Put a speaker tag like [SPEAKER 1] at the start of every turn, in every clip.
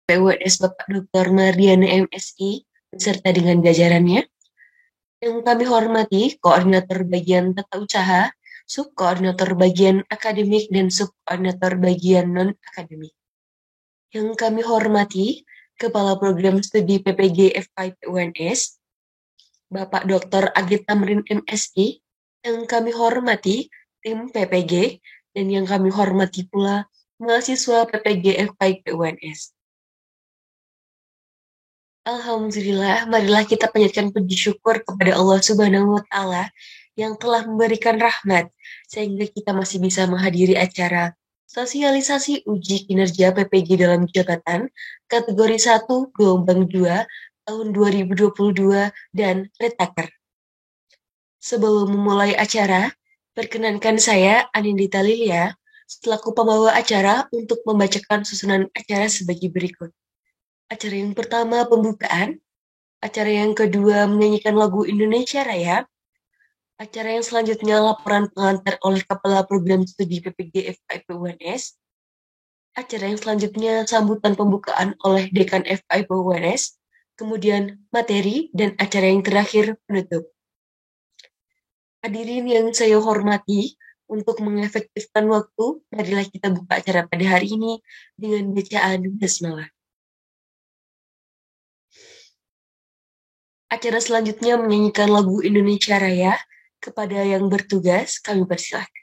[SPEAKER 1] PWNS Bapak Dr. Mardiana MSI beserta dengan jajarannya. Yang kami hormati Koordinator Bagian Tata Usaha, Subkoordinator Bagian Akademik, dan Subkoordinator Bagian Non-Akademik. Yang kami hormati Kepala Program Studi PPG FKIP UNS, Bapak Dr. Agit Tamrin MSI, yang kami hormati tim PPG, dan yang kami hormati pula mahasiswa PPG FKIP UNS. Alhamdulillah, marilah kita panjatkan puji syukur kepada Allah Subhanahu wa Ta'ala yang telah memberikan rahmat sehingga kita masih bisa menghadiri acara sosialisasi uji kinerja PPG dalam jabatan kategori 1 gelombang 2 tahun 2022 dan Retaker. Sebelum memulai acara, perkenankan saya Anindita Lilia selaku pembawa acara untuk membacakan susunan acara sebagai berikut. Acara yang pertama pembukaan, acara yang kedua menyanyikan lagu Indonesia Raya, acara yang selanjutnya laporan pengantar oleh Kepala Program Studi PPG FKIP UNS, acara yang selanjutnya sambutan pembukaan oleh Dekan FKIP UNS, kemudian materi, dan acara yang terakhir penutup. Hadirin yang saya hormati, untuk mengefektifkan waktu, marilah kita buka acara pada hari ini dengan bacaan basmalah. Acara selanjutnya menyanyikan lagu Indonesia Raya. Kepada yang bertugas, kami persilahkan.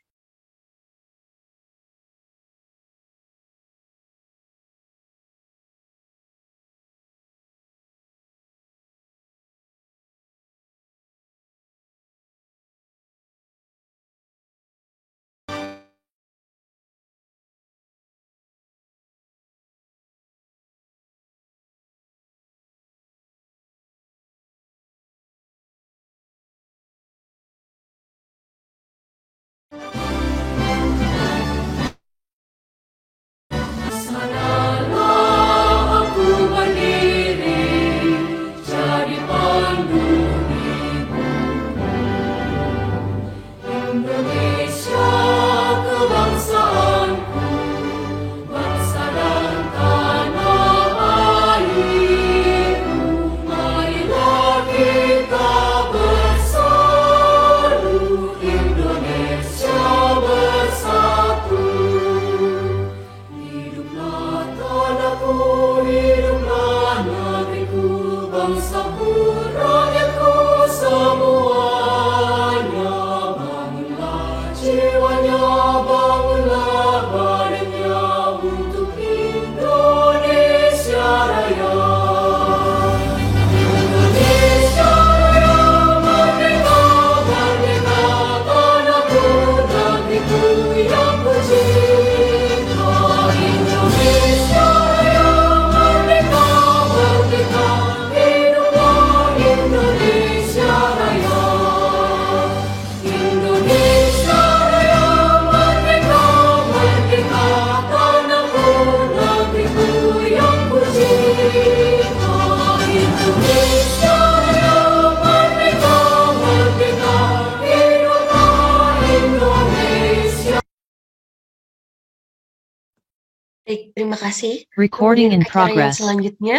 [SPEAKER 1] Baik, terima kasih.
[SPEAKER 2] Recording in
[SPEAKER 1] Acara yang
[SPEAKER 2] progress.
[SPEAKER 1] selanjutnya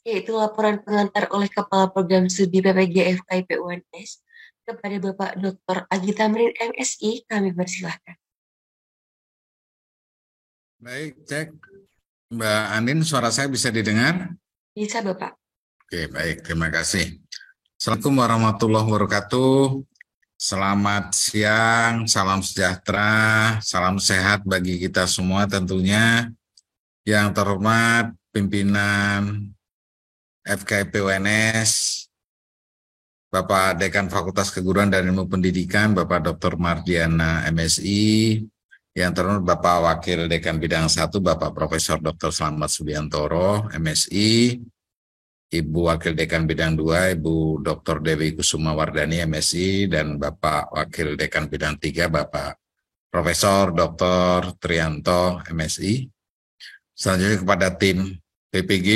[SPEAKER 1] yaitu laporan pengantar oleh Kepala Program Studi PPG FKIP UNS kepada Bapak Dr. Agit Tamrin MSI, kami persilahkan.
[SPEAKER 3] Baik, cek. Mbak Anin, suara saya bisa didengar?
[SPEAKER 1] Bisa, Bapak.
[SPEAKER 3] Oke, baik. Terima kasih. Assalamualaikum warahmatullahi wabarakatuh. Selamat siang, salam sejahtera, salam sehat bagi kita semua tentunya. Yang terhormat pimpinan FKIP UNS, Bapak Dekan Fakultas Keguruan dan Ilmu Pendidikan, Bapak Dr. Mardiana MSI, yang terhormat Bapak Wakil Dekan Bidang 1, Bapak Profesor Dr. Slamet Subiantoro, MSI, Ibu Wakil Dekan Bidang 2, Ibu Dr. Dewi Kusuma Wardani, MSI, dan Bapak Wakil Dekan Bidang 3, Bapak Profesor Dr. Trianto, MSI. Selanjutnya kepada tim PPG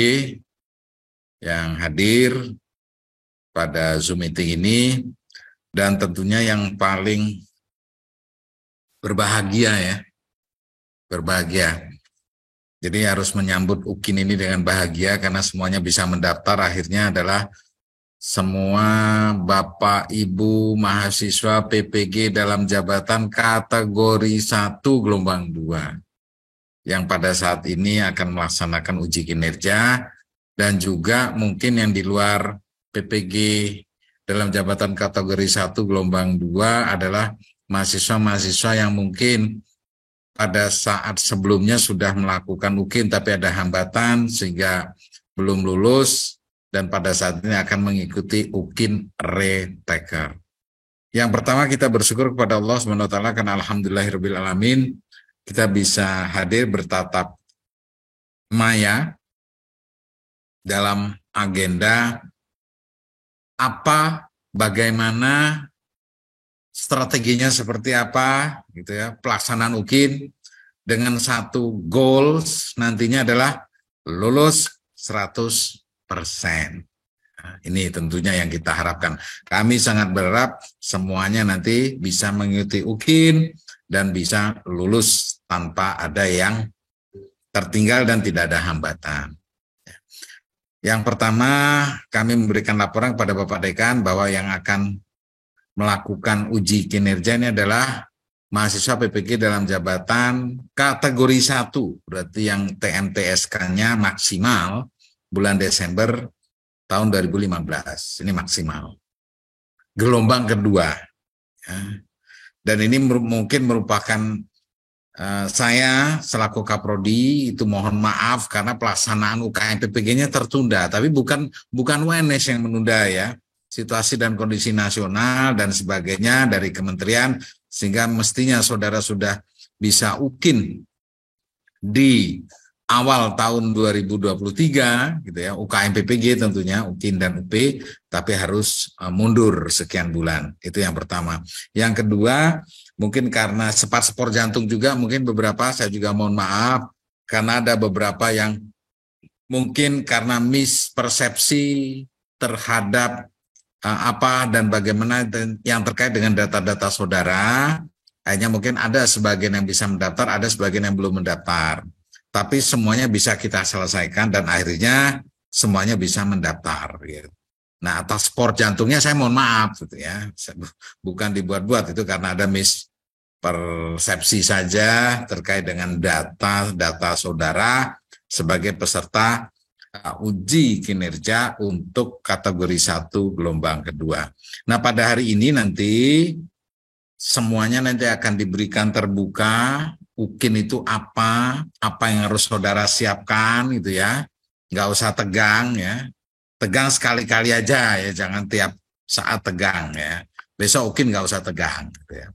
[SPEAKER 3] yang hadir pada Zoom meeting ini, dan tentunya yang paling berbahagia Jadi harus menyambut UKIN ini dengan bahagia karena semuanya bisa mendaftar. Akhirnya adalah semua Bapak Ibu mahasiswa PPG dalam jabatan kategori 1 gelombang 2 yang pada saat ini akan melaksanakan uji kinerja, dan juga mungkin yang di luar PPG dalam jabatan kategori 1 gelombang 2 adalah mahasiswa-mahasiswa yang mungkin pada saat sebelumnya sudah melakukan UKIN tapi ada hambatan sehingga belum lulus, dan pada saat ini akan mengikuti UKIN retaker. Yang pertama kita bersyukur kepada Allah SWT karena alhamdulillahirabbil alamin kita bisa hadir bertatap maya dalam agenda apa, bagaimana, strateginya seperti apa, gitu ya, pelaksanaan UKIN dengan satu goals nantinya adalah lulus 100%. Nah, ini tentunya yang kita harapkan. Kami sangat berharap semuanya nanti bisa mengikuti UKIN dan bisa lulus tanpa ada yang tertinggal dan tidak ada hambatan. Yang pertama, kami memberikan laporan kepada Bapak Dekan bahwa yang akan melakukan uji kinerja ini adalah mahasiswa PPG dalam jabatan kategori 1, berarti yang TNTSK-nya maksimal bulan Desember tahun 2015, ini maksimal. Gelombang kedua. Ya. Dan ini mungkin merupakan saya selaku Kaprodi itu mohon maaf karena pelaksanaan UKM PPG-nya tertunda, tapi bukan UNS yang menunda ya, situasi dan kondisi nasional dan sebagainya dari kementerian, sehingga mestinya saudara sudah bisa UKIN di awal tahun 2023 gitu ya, UKM PPG tentunya UKIN dan UP, tapi harus mundur sekian bulan. Itu yang pertama. Yang kedua, mungkin karena sport jantung juga, mungkin beberapa saya juga mohon maaf karena ada beberapa yang mungkin karena mispersepsi terhadap apa dan bagaimana yang terkait dengan data-data saudara, akhirnya mungkin ada sebagian yang bisa mendaftar, ada sebagian yang belum mendaftar. Tapi semuanya bisa kita selesaikan dan akhirnya semuanya bisa mendaftar. Gitu. Nah, atas sport jantungnya saya mohon maaf, gitu ya, bukan dibuat-buat, itu karena ada mispersepsi saja terkait dengan data saudara sebagai peserta uji kinerja untuk kategori 1 gelombang kedua. Nah, pada hari ini nanti semuanya nanti akan diberikan terbuka. UKIN itu apa yang harus saudara siapkan gitu ya, nggak usah tegang ya, tegang sekali-kali aja ya, jangan tiap saat tegang ya, besok UKIN nggak usah tegang gitu ya.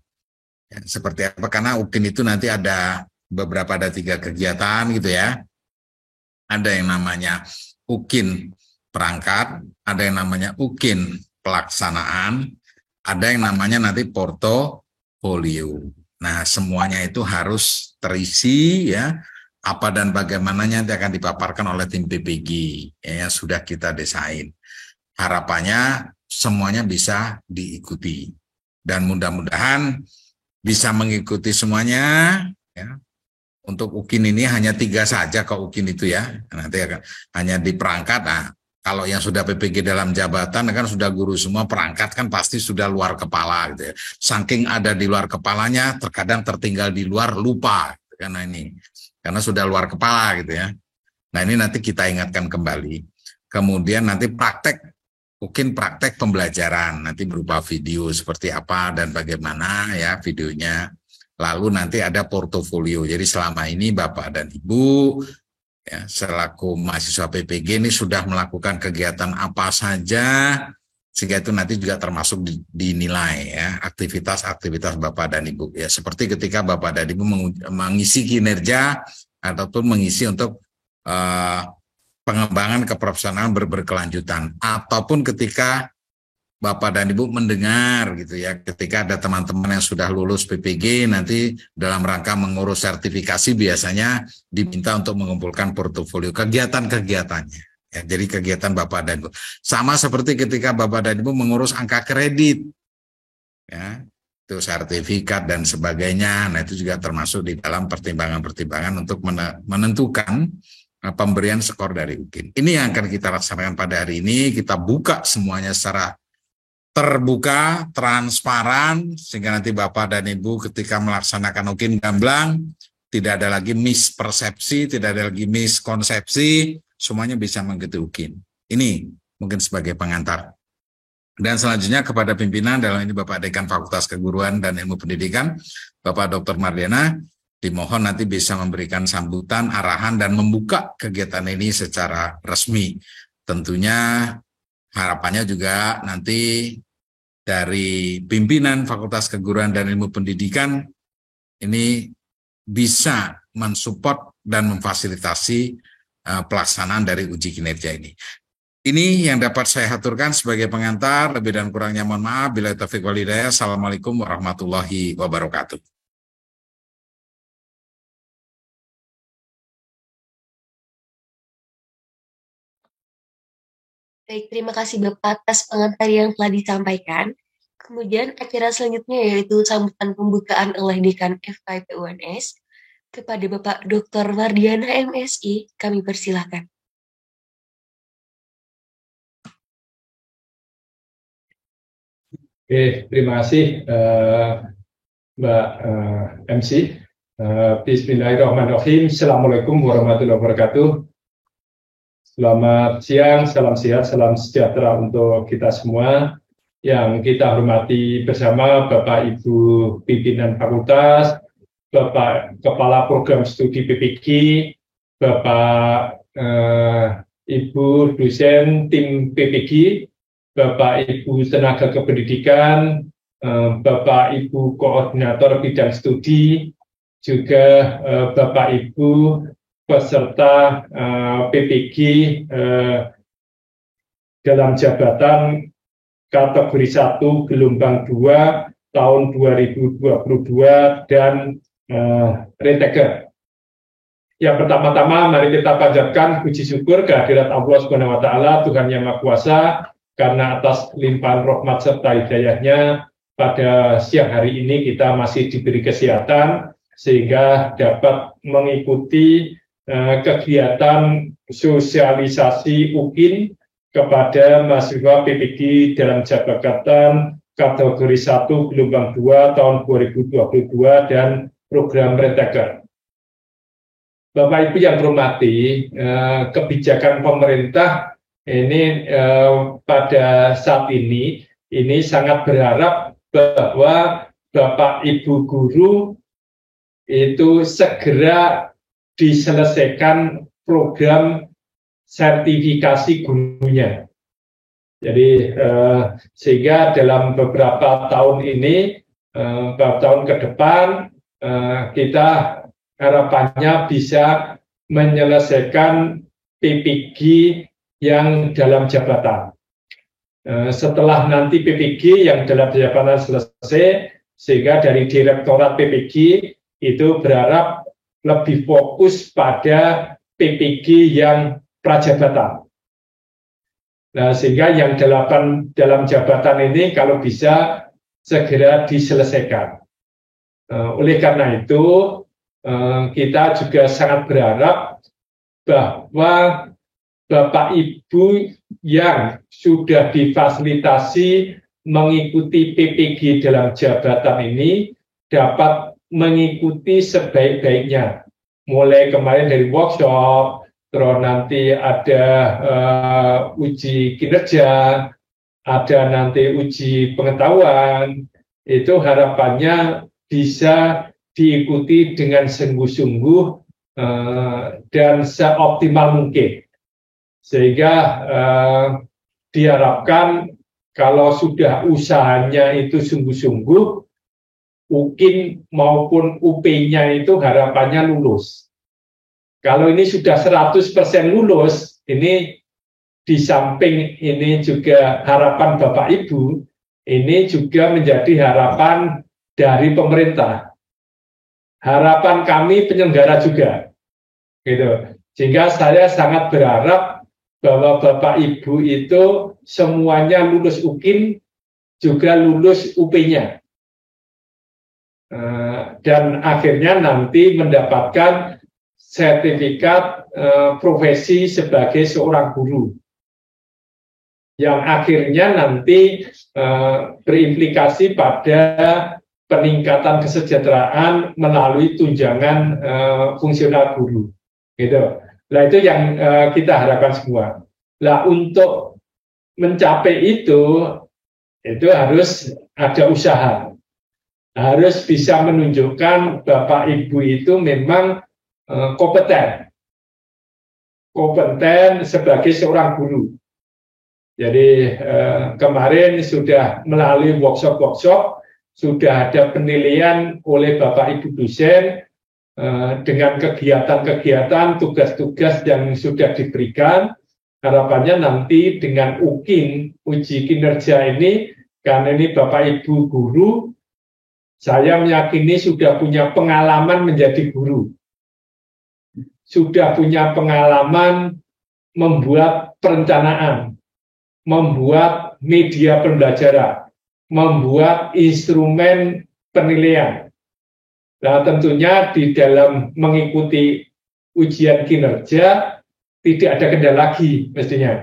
[SPEAKER 3] Ya, seperti apa, karena UKIN itu nanti ada beberapa, ada 3 kegiatan gitu ya, ada yang namanya UKIN perangkat, ada yang namanya UKIN pelaksanaan, ada yang namanya nanti portofolio. Nah, semuanya itu harus terisi ya, apa dan bagaimananya nanti akan dipaparkan oleh tim PPG ya, yang sudah kita desain. Harapannya semuanya bisa diikuti dan mudah-mudahan bisa mengikuti semuanya ya. Untuk UKIN ini hanya 3 saja kok UKIN itu ya, nanti akan hanya di perangkat. Nah, kalau yang sudah PPG dalam jabatan kan sudah guru semua, perangkat kan pasti sudah luar kepala gitu ya. Saking ada di luar kepalanya, terkadang tertinggal di luar, lupa karena sudah luar kepala gitu ya. Nah, ini nanti kita ingatkan kembali. Kemudian nanti praktek, mungkin praktek pembelajaran nanti berupa video seperti apa dan bagaimana ya videonya. Lalu nanti ada portofolio. Jadi selama ini Bapak dan Ibu ya, selaku mahasiswa PPG ini sudah melakukan kegiatan apa saja, sehingga itu nanti juga termasuk dinilai ya, aktivitas Bapak dan Ibu ya, seperti ketika Bapak dan Ibu mengisi kinerja ataupun mengisi untuk pengembangan keprofesionalan berkelanjutan, ataupun ketika Bapak dan Ibu mendengar gitu ya, ketika ada teman-teman yang sudah lulus PPG nanti dalam rangka mengurus sertifikasi biasanya diminta untuk mengumpulkan portofolio kegiatan-kegiatannya. Ya, jadi kegiatan Bapak dan Ibu sama seperti ketika Bapak dan Ibu mengurus angka kredit. Ya. itu sertifikat dan sebagainya. Nah, itu juga termasuk di dalam pertimbangan-pertimbangan untuk menentukan pemberian skor dari UKIN. Ini yang akan kita laksanakan pada hari ini. Kita buka semuanya secara terbuka, transparan, sehingga nanti Bapak dan Ibu ketika melaksanakan UKIN gamblang, tidak ada lagi mispersepsi, tidak ada lagi miskonsepsi, semuanya bisa mengikuti UKIN. Ini mungkin sebagai pengantar. Dan selanjutnya kepada pimpinan, dalam ini Bapak Dekan Fakultas Keguruan dan Ilmu Pendidikan, Bapak Dr. Mardiana, dimohon nanti bisa memberikan sambutan, arahan, dan membuka kegiatan ini secara resmi. Tentunya harapannya juga nanti dari pimpinan Fakultas Keguruan dan Ilmu Pendidikan ini bisa mensupport dan memfasilitasi pelaksanaan dari uji kinerja ini. Ini yang dapat saya aturkan sebagai pengantar, lebih dan kurangnya mohon maaf. Billahi taufiq wal hidayah. Assalamualaikum warahmatullahi wabarakatuh.
[SPEAKER 1] Baik, terima kasih Bapak atas pengantar yang telah disampaikan. Kemudian acara selanjutnya yaitu sambutan pembukaan oleh Dekan FKIP UNS kepada Bapak Dr. Mardiana MSI, kami persilahkan.
[SPEAKER 2] Oke, terima kasih Mbak MC. Bismillahirrahmanirrahim. Assalamualaikum warahmatullahi wabarakatuh. Selamat siang, salam sehat, salam sejahtera untuk kita semua. Yang kita hormati bersama Bapak Ibu pimpinan fakultas, Bapak Kepala Program Studi PPG, Bapak Ibu dosen tim PPG, Bapak Ibu tenaga kependidikan, Bapak Ibu koordinator bidang studi, juga Bapak Ibu peserta PPG dalam jabatan kategori 1 gelombang 2 tahun 2022 dan Reintegra. Yang pertama-tama mari kita panjatkan puji syukur kehadirat Allah Subhanahu wa taala, Tuhan yang Maha Kuasa, karena atas limpahan rahmat serta hidayahnya pada siang hari ini kita masih diberi kesehatan sehingga dapat mengikuti kegiatan sosialisasi UKIN kepada mahasiswa PPG dalam jabatan kategori 1 gelombang 2 tahun 2022 dan program Reintegra. Bapak Ibu yang hormati, kebijakan pemerintah ini pada saat ini sangat berharap bahwa Bapak Ibu guru itu segera diselesaikan program sertifikasi gurunya. Jadi sehingga dalam beberapa tahun ini, beberapa tahun ke depan, kita harapannya bisa menyelesaikan PPG yang dalam jabatan. Setelah nanti PPG yang dalam jabatan selesai, sehingga dari Direktorat PPG itu berharap lebih fokus pada PPG yang prajabatan. Nah, sehingga yang dalam jabatan ini kalau bisa segera diselesaikan. Oleh karena itu, kita juga sangat berharap bahwa Bapak Ibu yang sudah difasilitasi mengikuti PPG dalam jabatan ini dapat mengikuti sebaik-baiknya. Mulai kemarin dari workshop, terus nanti ada uji kinerja, ada nanti uji pengetahuan, itu harapannya bisa diikuti dengan sungguh-sungguh dan seoptimal mungkin. Sehingga diharapkan kalau sudah usahanya itu sungguh-sungguh, UKIN maupun UP-nya itu harapannya lulus. Kalau ini sudah 100% lulus, ini di samping ini juga harapan Bapak Ibu, ini juga menjadi harapan dari pemerintah. Harapan kami penyelenggara juga. Gitu. Sehingga saya sangat berharap bahwa Bapak Ibu itu semuanya lulus UKIN, juga lulus UP-nya. dan akhirnya nanti mendapatkan sertifikat profesi sebagai seorang guru yang akhirnya nanti berimplikasi pada peningkatan kesejahteraan melalui tunjangan fungsional guru, gitu. Nah itu yang kita harapkan semua. Nah untuk mencapai itu harus ada usaha. Harus bisa menunjukkan Bapak Ibu itu memang kompeten sebagai seorang guru. Jadi kemarin sudah melalui workshop, sudah ada penilaian oleh Bapak Ibu dosen dengan kegiatan-kegiatan, tugas-tugas yang sudah diberikan. Harapannya nanti dengan uji kinerja ini, karena ini Bapak Ibu guru, saya meyakini sudah punya pengalaman menjadi guru. Sudah punya pengalaman membuat perencanaan, membuat media pembelajaran, membuat instrumen penilaian. Nah, tentunya di dalam mengikuti ujian kinerja tidak ada kendala lagi mestinya.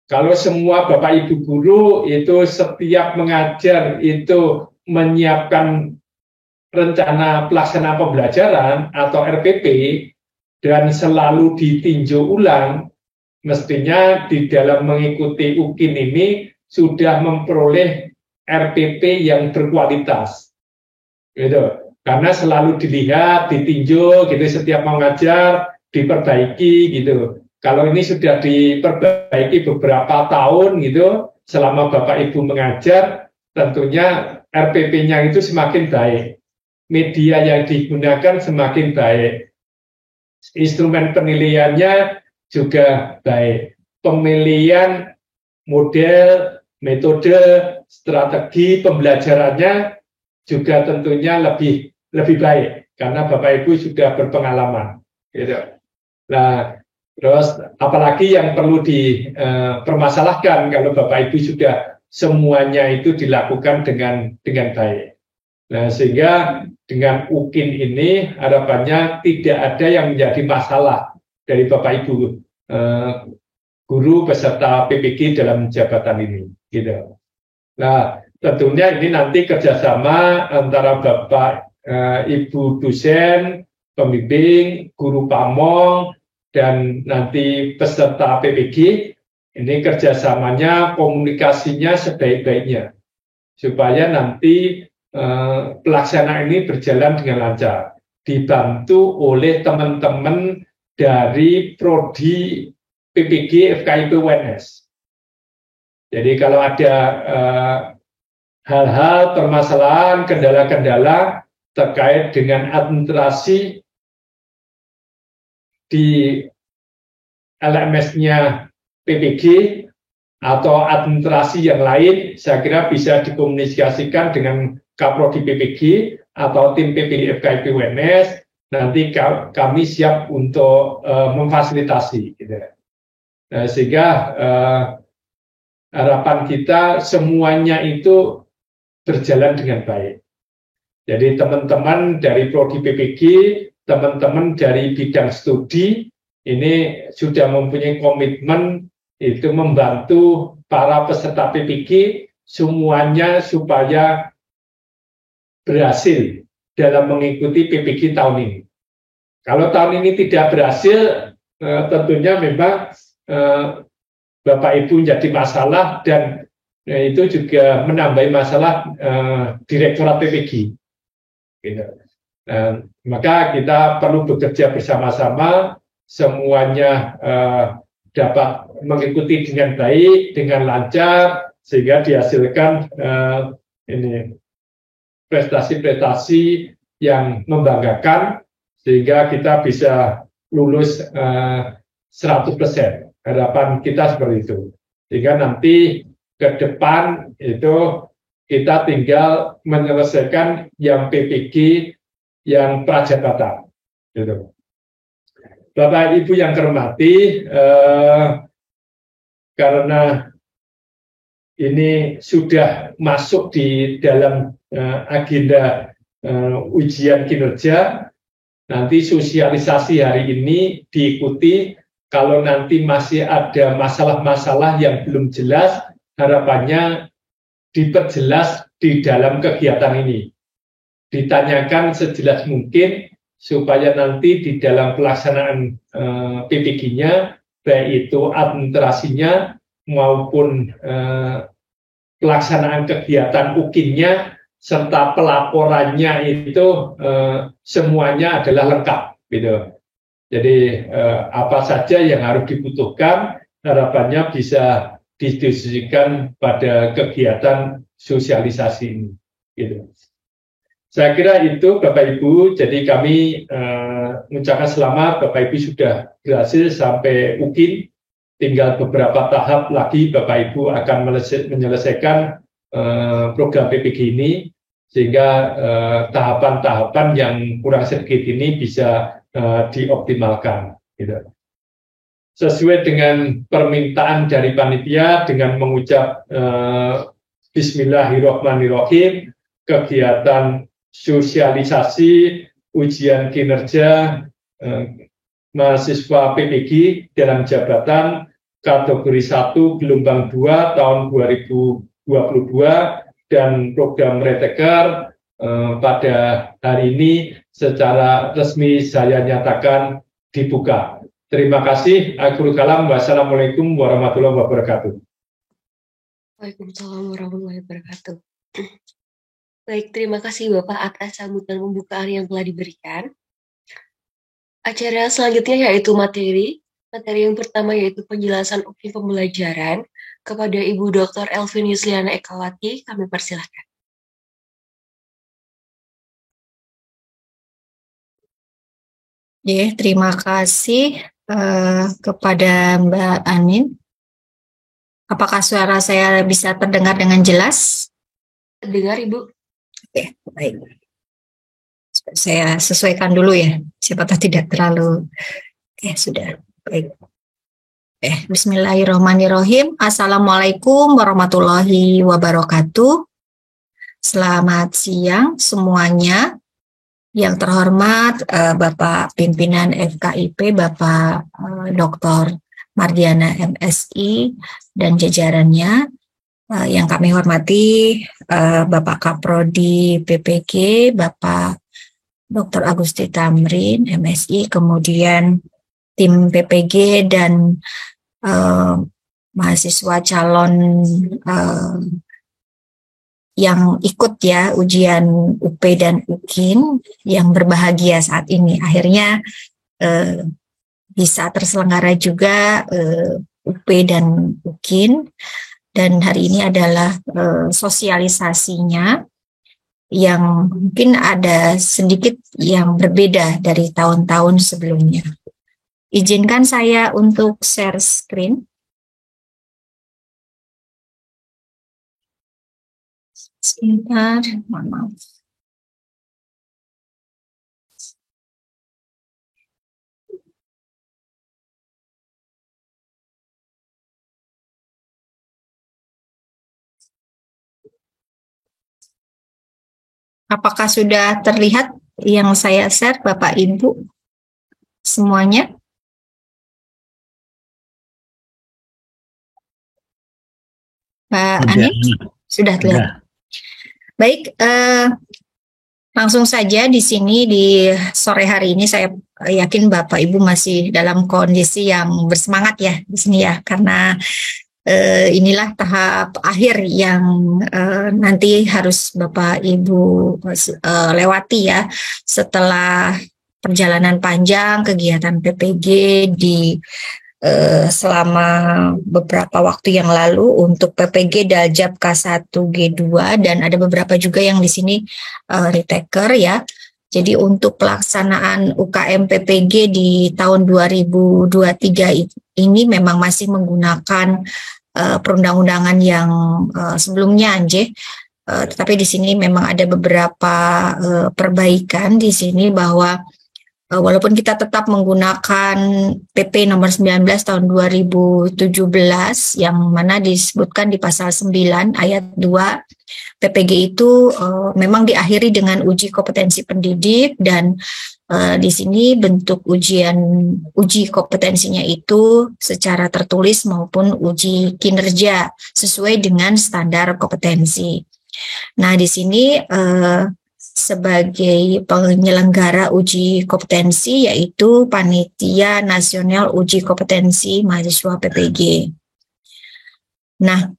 [SPEAKER 2] Kalau semua Bapak Ibu guru itu setiap mengajar itu menyiapkan rencana pelaksana pembelajaran atau RPP dan selalu ditinjau ulang, mestinya di dalam mengikuti UKIN ini sudah memperoleh RPP yang berkualitas, gitu. Karena selalu dilihat, ditinjau, gitu setiap mengajar, diperbaiki, gitu. Kalau ini sudah diperbaiki beberapa tahun, gitu, selama Bapak Ibu mengajar, tentunya RPP-nya itu semakin baik, media yang digunakan semakin baik, instrumen penilaiannya juga baik, pemilihan model, metode, strategi pembelajarannya juga tentunya lebih baik karena Bapak Ibu sudah berpengalaman. Gitu. Nah, terus apalagi yang perlu dipermasalahkan kalau Bapak Ibu sudah semuanya itu dilakukan dengan baik. Nah, sehingga dengan UKIN ini harapannya tidak ada yang menjadi masalah dari Bapak Ibu guru peserta PPG dalam jabatan ini. Gitu. Nah, tentunya ini nanti kerjasama antara Bapak Ibu dosen, pembimbing, guru pamong, dan nanti peserta PPG. Ini kerjasamanya, komunikasinya sebaik-baiknya, supaya nanti pelaksanaan ini berjalan dengan lancar, dibantu oleh teman-teman dari Prodi PPG FKIP UNS. Jadi kalau ada hal-hal, permasalahan, kendala-kendala terkait dengan administrasi di LMS-nya PPG atau administrasi yang lain, saya kira bisa dikomunikasikan dengan Kaprodi PPG atau tim PPG FKIP UNS. Nanti kami siap untuk memfasilitasi. Gitu. Nah, sehingga harapan kita semuanya itu berjalan dengan baik. Jadi teman-teman dari Prodi PPG, teman-teman dari bidang studi, ini sudah mempunyai komitmen itu membantu para peserta PPG semuanya supaya berhasil dalam mengikuti PPG tahun ini. Kalau tahun ini tidak berhasil, tentunya memang Bapak Ibu menjadi masalah dan itu juga menambah masalah Direktorat PPG. Gitu. Maka kita perlu bekerja bersama-sama, semuanya dapat mengikuti dengan baik, dengan lancar, sehingga dihasilkan ini prestasi-prestasi yang membanggakan, sehingga kita bisa lulus 100%. Harapan kita seperti itu. Sehingga nanti ke depan itu kita tinggal menyelesaikan yang PPG, yang prajabatan. Gitu. Bapak Ibu yang hormati, karena ini sudah masuk di dalam agenda ujian kinerja. Nanti sosialisasi hari ini diikuti. Kalau nanti masih ada masalah-masalah yang belum jelas, harapannya diperjelas di dalam kegiatan ini. Ditanyakan sejelas mungkin supaya nanti di dalam pelaksanaan PPG-nya, baik itu administrasinya maupun pelaksanaan kegiatan UKIN-nya serta pelaporannya itu semuanya adalah lengkap, gitu. Jadi apa saja yang harus dibutuhkan, harapannya bisa didiskusikan pada kegiatan sosialisasi ini, gitu. Saya kira itu Bapak Ibu. Jadi kami mengucapkan selamat, Bapak Ibu sudah berhasil sampai UKIN. Tinggal beberapa tahap lagi Bapak Ibu akan menyelesaikan program PPG ini, sehingga tahapan-tahapan yang kurang sedikit ini bisa dioptimalkan, gitu. Sesuai dengan permintaan dari panitia, dengan mengucap Bismillahirrahmanirrahim, kegiatan sosialisasi ujian kinerja mahasiswa PPG dalam jabatan kategori 1 gelombang 2 tahun 2022 dan program Reteker pada hari ini secara resmi saya nyatakan dibuka. Terima kasih. Akhirul kalam. Wassalamualaikum warahmatullahi wabarakatuh.
[SPEAKER 1] Waalaikumsalam warahmatullahi wabarakatuh. Baik, terima kasih Bapak atas sambutan pembukaan yang telah diberikan. Acara selanjutnya yaitu materi. Materi yang pertama yaitu penjelasan UKIN pembelajaran kepada Ibu Dr. Elvin Yusliana Ekawati. Kami persilahkan.
[SPEAKER 4] Terima kasih kepada Mbak Anin. Apakah suara saya bisa terdengar dengan jelas?
[SPEAKER 1] Terdengar, Ibu.
[SPEAKER 4] Oke, baik. Saya sesuaikan dulu ya, siapa tahu tidak terlalu. Oke, sudah. Baik. Bismillahirrahmanirrahim. Assalamualaikum warahmatullahi wabarakatuh. Selamat siang semuanya. Yang terhormat Bapak Pimpinan FKIP, Bapak Dr. Mardiana MSI dan jajarannya. Yang kami hormati Bapak Kaprodi PPG, Bapak Dr. Agusti Tamrin MSI, kemudian tim PPG dan mahasiswa calon yang ikut ya ujian UP dan UKIN yang berbahagia saat ini. Akhirnya bisa terselenggara juga UP dan UKIN, dan hari ini adalah sosialisasinya yang mungkin ada sedikit yang berbeda dari tahun-tahun sebelumnya. Izinkan saya untuk share screen. Sebentar, mohon maaf. Apakah sudah terlihat yang saya share, Bapak Ibu semuanya? Pak Ani, sudah terlihat. Baik, langsung saja di sini di sore hari ini saya yakin Bapak Ibu masih dalam kondisi yang bersemangat ya di sini ya, karena inilah tahap akhir yang nanti harus Bapak Ibu lewati ya setelah perjalanan panjang kegiatan PPG di selama beberapa waktu yang lalu untuk PPG Daljab K1 G2, dan ada beberapa juga yang di sini Reteker ya. Jadi untuk pelaksanaan UKM PPG di tahun 2023 ini memang masih menggunakan perundang-undangan yang sebelumnya tetapi di sini memang ada beberapa perbaikan di sini bahwa walaupun kita tetap menggunakan PP nomor 19 tahun 2017 yang mana disebutkan di pasal 9 ayat 2, PPG itu memang diakhiri dengan uji kompetensi pendidik, dan di sini bentuk uji kompetensinya itu secara tertulis maupun uji kinerja sesuai dengan standar kompetensi. Nah, di sini sebagai penyelenggara uji kompetensi yaitu Panitia Nasional Uji Kompetensi Mahasiswa PPG. Nah,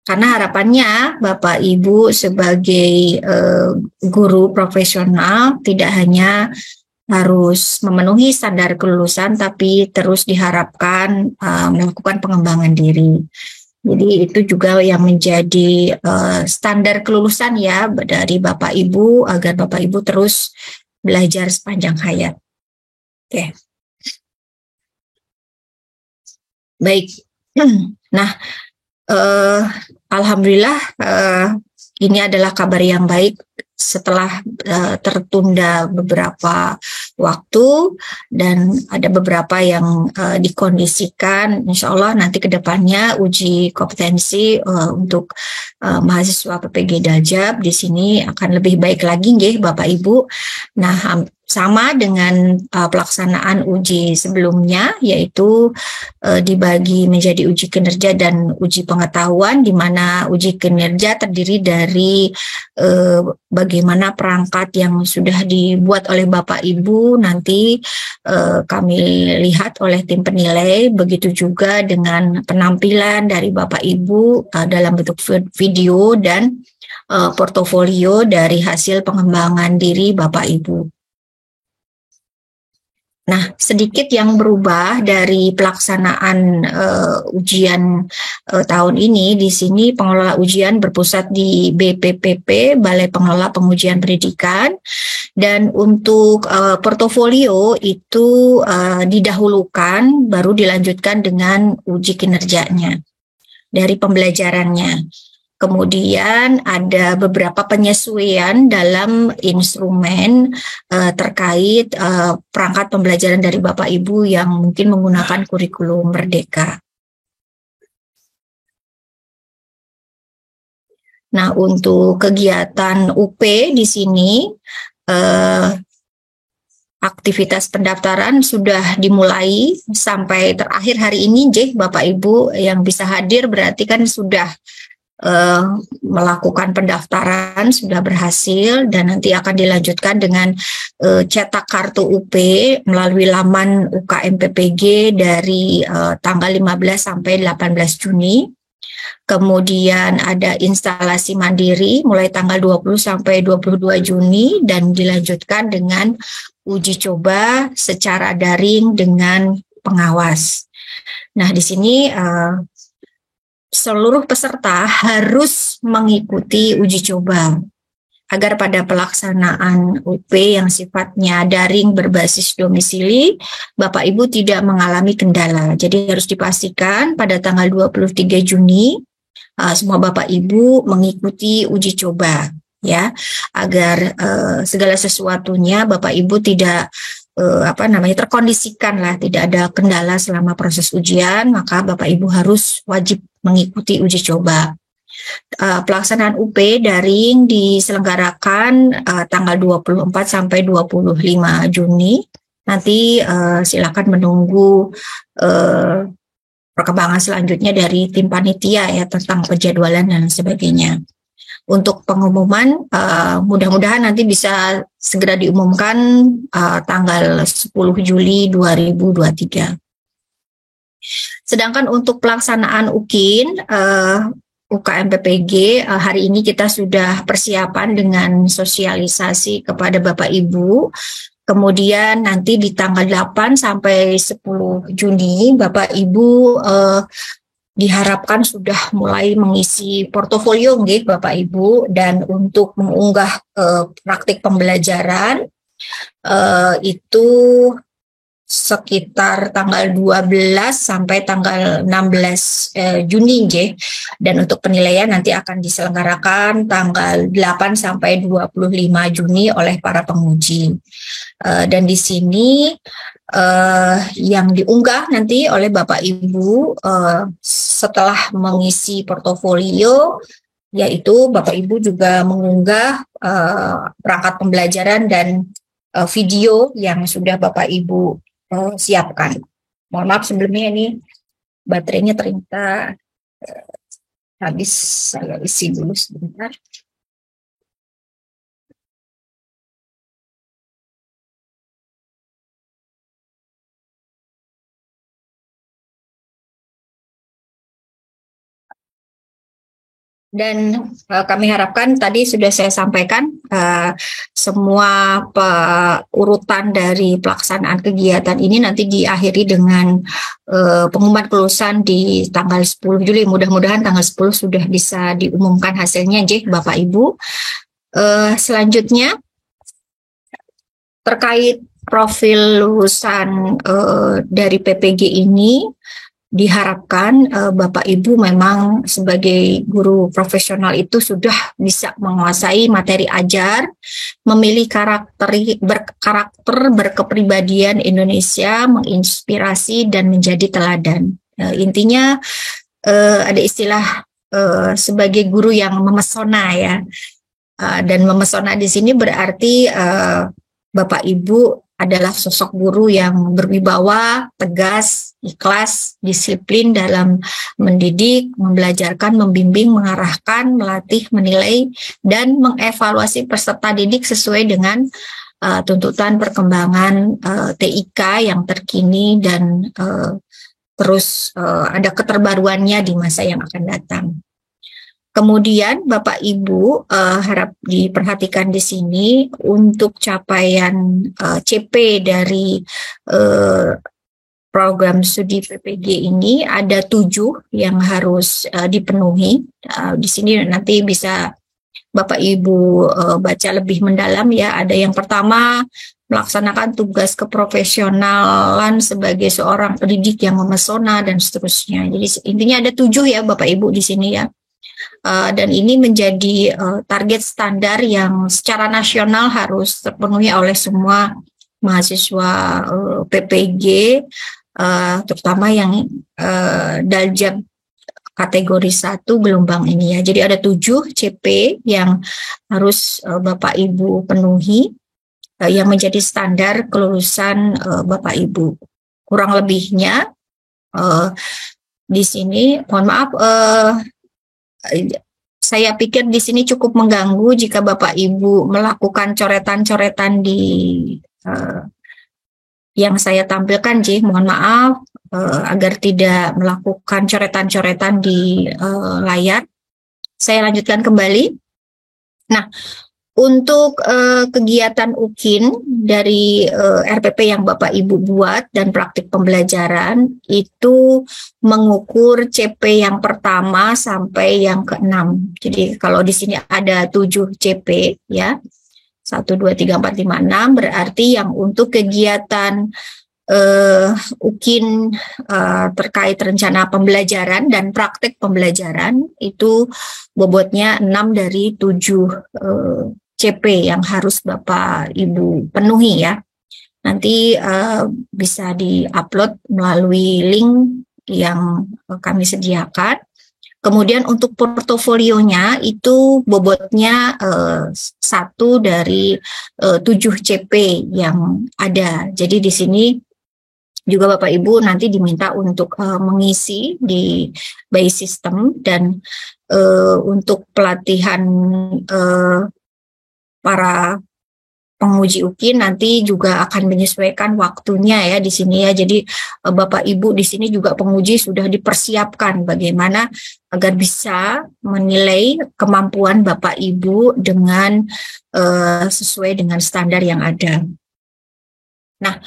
[SPEAKER 4] karena harapannya Bapak Ibu sebagai guru profesional tidak hanya harus memenuhi standar kelulusan, tapi terus diharapkan melakukan pengembangan diri. Jadi itu juga yang menjadi standar kelulusan ya dari Bapak Ibu, agar Bapak Ibu terus belajar sepanjang hayat. Oke. Baik. Nah, alhamdulillah ini adalah kabar yang baik setelah tertunda beberapa waktu, dan ada beberapa yang dikondisikan. Insya Allah nanti ke depannya uji kompetensi untuk mahasiswa PPG Daljab di sini akan lebih baik lagi nggih Bapak Ibu. Nah, sama dengan pelaksanaan uji sebelumnya, yaitu dibagi menjadi uji kinerja dan uji pengetahuan, di mana uji kinerja terdiri dari bagaimana perangkat yang sudah dibuat oleh Bapak Ibu nanti kami lihat oleh tim penilai, begitu juga dengan penampilan dari Bapak Ibu dalam bentuk video dan portofolio dari hasil pengembangan diri Bapak Ibu. Nah, sedikit yang berubah dari pelaksanaan ujian tahun ini. Di sini pengelola ujian berpusat di BPPP, Balai Pengelola Pengujian Pendidikan, dan untuk portofolio itu didahulukan, baru dilanjutkan dengan uji kinerjanya dari pembelajarannya. Kemudian ada beberapa penyesuaian dalam instrumen terkait perangkat pembelajaran dari Bapak Ibu yang mungkin menggunakan kurikulum Merdeka. Nah, untuk kegiatan UP di sini aktivitas pendaftaran sudah dimulai sampai terakhir hari ini, Bapak Ibu yang bisa hadir berarti kan sudah melakukan pendaftaran, sudah berhasil, dan nanti akan dilanjutkan dengan cetak kartu UP melalui laman UKM PPG dari tanggal 15 sampai 18 Juni. Kemudian ada instalasi mandiri mulai tanggal 20 sampai 22 Juni dan dilanjutkan dengan uji coba secara daring dengan pengawas. Nah, di sini seluruh peserta harus mengikuti uji coba agar pada pelaksanaan UP yang sifatnya daring berbasis domisili, Bapak Ibu tidak mengalami kendala. Jadi harus dipastikan pada tanggal 23 Juni semua Bapak Ibu mengikuti uji coba ya, agar segala sesuatunya Bapak Ibu tidak terkondisikan lah, tidak ada kendala selama proses ujian, maka Bapak Ibu harus wajib mengikuti uji coba. Pelaksanaan UP daring diselenggarakan tanggal 24 sampai 25 Juni. Nanti silakan menunggu perkembangan selanjutnya dari tim panitia ya tentang penjadwalan dan sebagainya. Untuk pengumuman, mudah-mudahan nanti bisa segera diumumkan tanggal 10 Juli 2023. Sedangkan untuk pelaksanaan UKIN, UKM PPG, hari ini kita sudah persiapan dengan sosialisasi kepada Bapak Ibu. Kemudian nanti di tanggal 8 sampai 10 Juni, Bapak Ibu diharapkan sudah mulai mengisi portofolio Bapak Ibu, dan untuk mengunggah praktik pembelajaran itu sekitar tanggal 12 sampai tanggal 16 Juni, J. Dan untuk penilaian nanti akan diselenggarakan tanggal 8 sampai 25 Juni oleh para penguji. Dan di sini yang diunggah nanti oleh Bapak Ibu setelah mengisi portofolio, yaitu Bapak Ibu juga mengunggah perangkat pembelajaran dan video yang sudah Bapak Ibu siapkan. Mohon maaf sebelumnya ini baterainya ternyata habis, saya isi dulu sebentar. Dan kami harapkan tadi sudah saya sampaikan semua urutan dari pelaksanaan kegiatan ini nanti diakhiri dengan pengumuman kelulusan di tanggal 10 Juli. Mudah-mudahan tanggal 10 sudah bisa diumumkan hasilnya, Bapak Ibu. Selanjutnya terkait profil lulusan dari PPG ini, diharapkan Bapak Ibu memang sebagai guru profesional itu sudah bisa menguasai materi ajar, memilih karakter berkepribadian Indonesia, menginspirasi dan menjadi teladan. Intinya ada istilah sebagai guru yang memesona ya, dan memesona di sini berarti Bapak Ibu adalah sosok guru yang berwibawa, tegas, ikhlas, disiplin dalam mendidik, membelajarkan, membimbing, mengarahkan, melatih, menilai, dan mengevaluasi peserta didik sesuai dengan tuntutan perkembangan TIK yang terkini dan terus ada keterbaruannya di masa yang akan datang. Kemudian Bapak Ibu harap diperhatikan di sini untuk capaian CP dari program studi PPG ini ada 7 yang harus dipenuhi. Di sini nanti bisa Bapak Ibu baca lebih mendalam ya. Ada yang pertama, melaksanakan tugas keprofesionalan sebagai seorang pendidik yang memesona dan seterusnya. Jadi intinya ada 7 ya Bapak Ibu di sini ya. Dan ini menjadi target standar yang secara nasional harus terpenuhi oleh semua mahasiswa PPG, terutama yang Daljab kategori 1 gelombang ini ya. Jadi ada 7 CP yang harus Bapak Ibu penuhi, yang menjadi standar kelulusan Bapak Ibu. Kurang lebihnya di sini, mohon maaf, saya pikir di sini cukup mengganggu jika Bapak Ibu melakukan coretan-coretan di yang saya tampilkan, mohon maaf agar tidak melakukan coretan-coretan di layar. Saya lanjutkan kembali. Nah, untuk kegiatan UKIN dari RPP yang Bapak Ibu buat dan praktik pembelajaran itu mengukur CP yang pertama sampai yang ke-6. Jadi kalau di sini ada 7 CP ya, 1, 2, 3, 4, 5, 6 berarti yang untuk kegiatan UKIN terkait rencana pembelajaran dan praktik pembelajaran itu bobotnya 6 dari 7 CP yang harus Bapak Ibu penuhi ya. Nanti bisa di-upload melalui link yang kami sediakan. Kemudian untuk portofolionya itu bobotnya 1 dari 7 CP yang ada. Jadi di sini juga Bapak Ibu nanti diminta untuk mengisi di by system dan untuk pelatihan para penguji UKIN nanti juga akan menyesuaikan waktunya ya di sini ya. Jadi Bapak Ibu di sini juga penguji sudah dipersiapkan bagaimana agar bisa menilai kemampuan Bapak Ibu dengan sesuai dengan standar yang ada. Nah,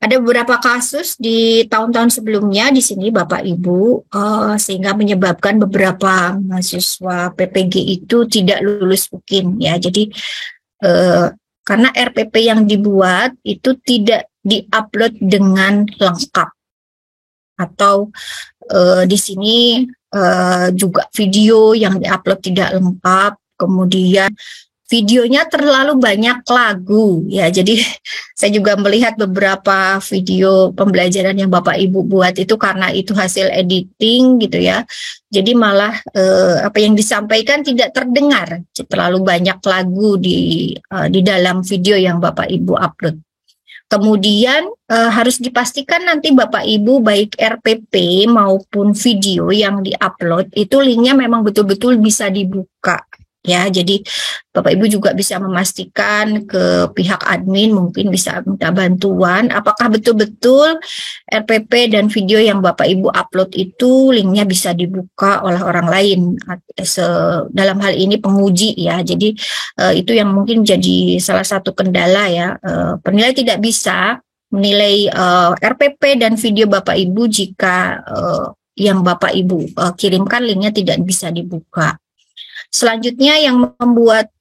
[SPEAKER 4] ada beberapa kasus di tahun-tahun sebelumnya di sini Bapak Ibu sehingga menyebabkan beberapa mahasiswa PPG itu tidak lulus UKIN ya. Jadi karena RPP yang dibuat itu tidak diupload dengan lengkap, atau di sini juga video yang diupload tidak lengkap, kemudian videonya terlalu banyak lagu ya. Jadi saya juga melihat beberapa video pembelajaran yang Bapak Ibu buat itu karena itu hasil editing gitu ya. Jadi malah apa yang disampaikan tidak terdengar, terlalu banyak lagu di dalam video yang Bapak Ibu upload. Kemudian harus dipastikan nanti Bapak Ibu baik RPP maupun video yang diupload itu linknya memang betul-betul bisa dibuka. Ya, jadi Bapak Ibu juga bisa memastikan ke pihak admin, mungkin bisa minta bantuan apakah betul-betul RPP dan video yang Bapak Ibu upload itu linknya bisa dibuka oleh orang lain, dalam hal ini penguji ya. Jadi itu yang mungkin jadi salah satu kendala ya. Penilai tidak bisa menilai RPP dan video Bapak Ibu jika yang Bapak Ibu kirimkan linknya tidak bisa dibuka. Selanjutnya yang membuat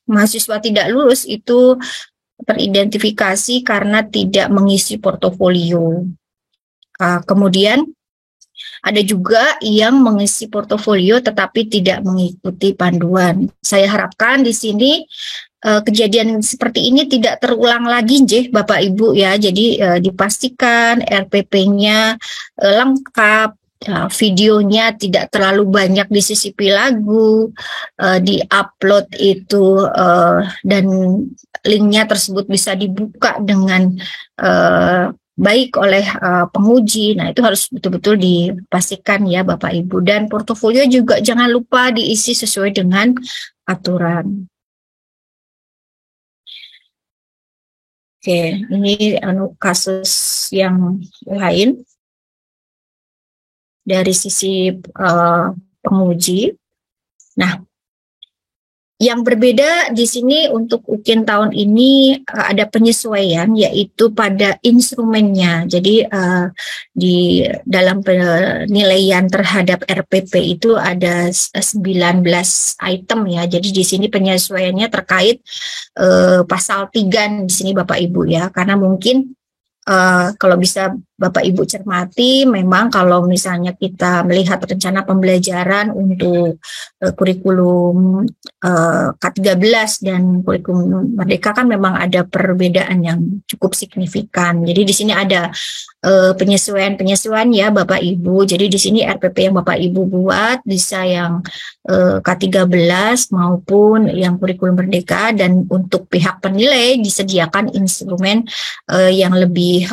[SPEAKER 4] mahasiswa tidak lulus itu teridentifikasi karena tidak mengisi portofolio. Kemudian ada juga yang mengisi portofolio tetapi tidak mengikuti panduan. Saya harapkan di sini kejadian seperti ini tidak terulang lagi, Bapak Ibu ya. Jadi dipastikan RPP-nya lengkap, videonya tidak terlalu banyak disisipi lagu, di-upload itu dan linknya tersebut bisa dibuka dengan baik oleh penguji. Nah, itu harus betul-betul dipastikan ya Bapak Ibu. Dan portofolio juga jangan lupa diisi sesuai dengan aturan. Oke, ini kasus yang lain dari sisi penguji. Nah, yang berbeda di sini untuk UKIN tahun ini ada penyesuaian yaitu pada instrumennya. Jadi di dalam penilaian terhadap RPP itu ada 19 item ya. Jadi di sini penyesuaiannya terkait pasal 3 di sini Bapak Ibu ya. Karena mungkin kalau bisa Bapak Ibu cermati, memang kalau misalnya kita melihat rencana pembelajaran untuk kurikulum K13 dan kurikulum Merdeka kan memang ada perbedaan yang cukup signifikan. Jadi di sini ada penyesuaian ya Bapak Ibu. Jadi di sini RPP yang Bapak Ibu buat bisa yang K13 maupun yang kurikulum Merdeka, dan untuk pihak penilai disediakan instrumen yang lebih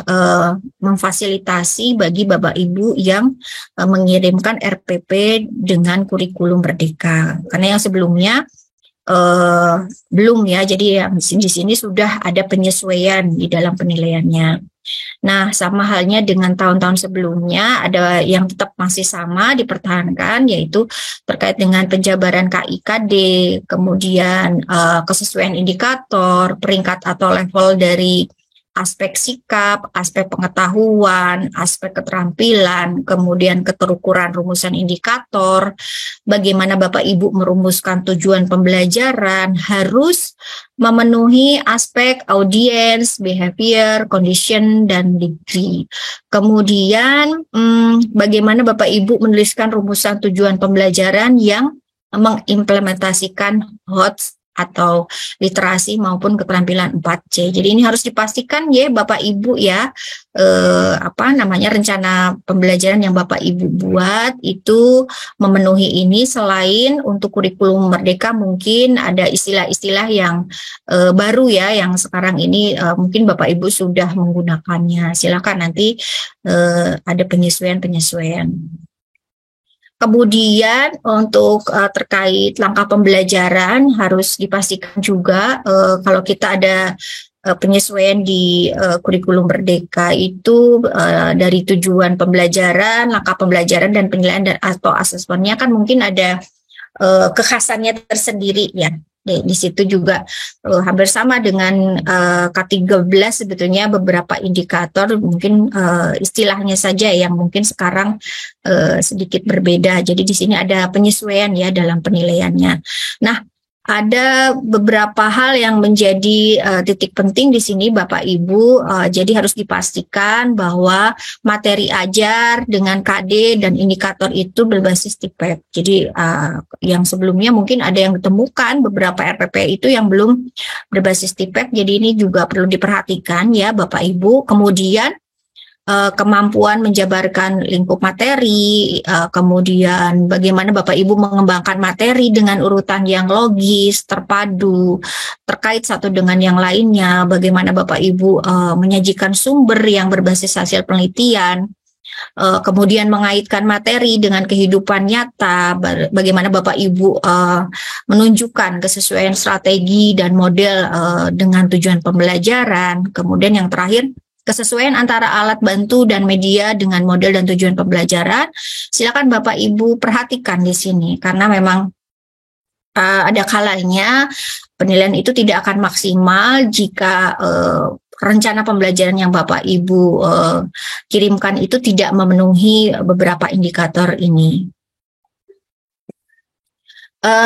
[SPEAKER 4] memfasilitasi bagi Bapak Ibu yang mengirimkan RPP dengan kurikulum Merdeka. Karena yang sebelumnya belum ya, jadi yang di sini sudah ada penyesuaian di dalam penilaiannya. Nah, sama halnya dengan tahun-tahun sebelumnya, ada yang tetap masih sama dipertahankan, yaitu terkait dengan penjabaran KIKD, kemudian kesesuaian indikator, peringkat atau level dari aspek sikap, aspek pengetahuan, aspek keterampilan, kemudian keterukuran rumusan indikator, bagaimana Bapak Ibu merumuskan tujuan pembelajaran, harus memenuhi aspek audience, behavior, condition, dan degree. Kemudian bagaimana Bapak Ibu menuliskan rumusan tujuan pembelajaran yang mengimplementasikan HOTS atau literasi maupun keterampilan 4C. Jadi ini harus dipastikan ya Bapak Ibu ya, rencana pembelajaran yang Bapak Ibu buat itu memenuhi ini. Selain untuk kurikulum Merdeka mungkin ada istilah-istilah yang baru ya, yang sekarang ini mungkin Bapak Ibu sudah menggunakannya. Silakan nanti ada penyesuaian-penyesuaian. Kemudian untuk terkait langkah pembelajaran harus dipastikan juga kalau kita ada penyesuaian di kurikulum Merdeka itu dari tujuan pembelajaran, langkah pembelajaran, dan penilaian atau asesmennya kan mungkin ada kekhasannya tersendiri ya. Di situ juga hampir sama dengan K13 sebetulnya beberapa indikator mungkin istilahnya saja yang mungkin sekarang sedikit berbeda. Jadi di sini ada penyesuaian ya dalam penilaiannya. Nah, ada beberapa hal yang menjadi titik penting di sini Bapak Ibu. Jadi harus dipastikan bahwa materi ajar dengan KD dan indikator itu berbasis TIPEP. Jadi yang sebelumnya mungkin ada yang ditemukan beberapa RPP itu yang belum berbasis TIPEP. Jadi ini juga perlu diperhatikan ya Bapak Ibu. Kemudian kemampuan menjabarkan lingkup materi, kemudian bagaimana Bapak Ibu mengembangkan materi dengan urutan yang logis, terpadu, terkait satu dengan yang lainnya, bagaimana Bapak Ibu menyajikan sumber yang berbasis hasil penelitian, kemudian mengaitkan materi dengan kehidupan nyata, bagaimana Bapak Ibu menunjukkan kesesuaian strategi dan model dengan tujuan pembelajaran, kemudian yang terakhir, kesesuaian antara alat bantu dan media dengan model dan tujuan pembelajaran. Silakan Bapak Ibu perhatikan di sini karena memang ada kalanya penilaian itu tidak akan maksimal jika rencana pembelajaran yang Bapak Ibu kirimkan itu tidak memenuhi beberapa indikator ini.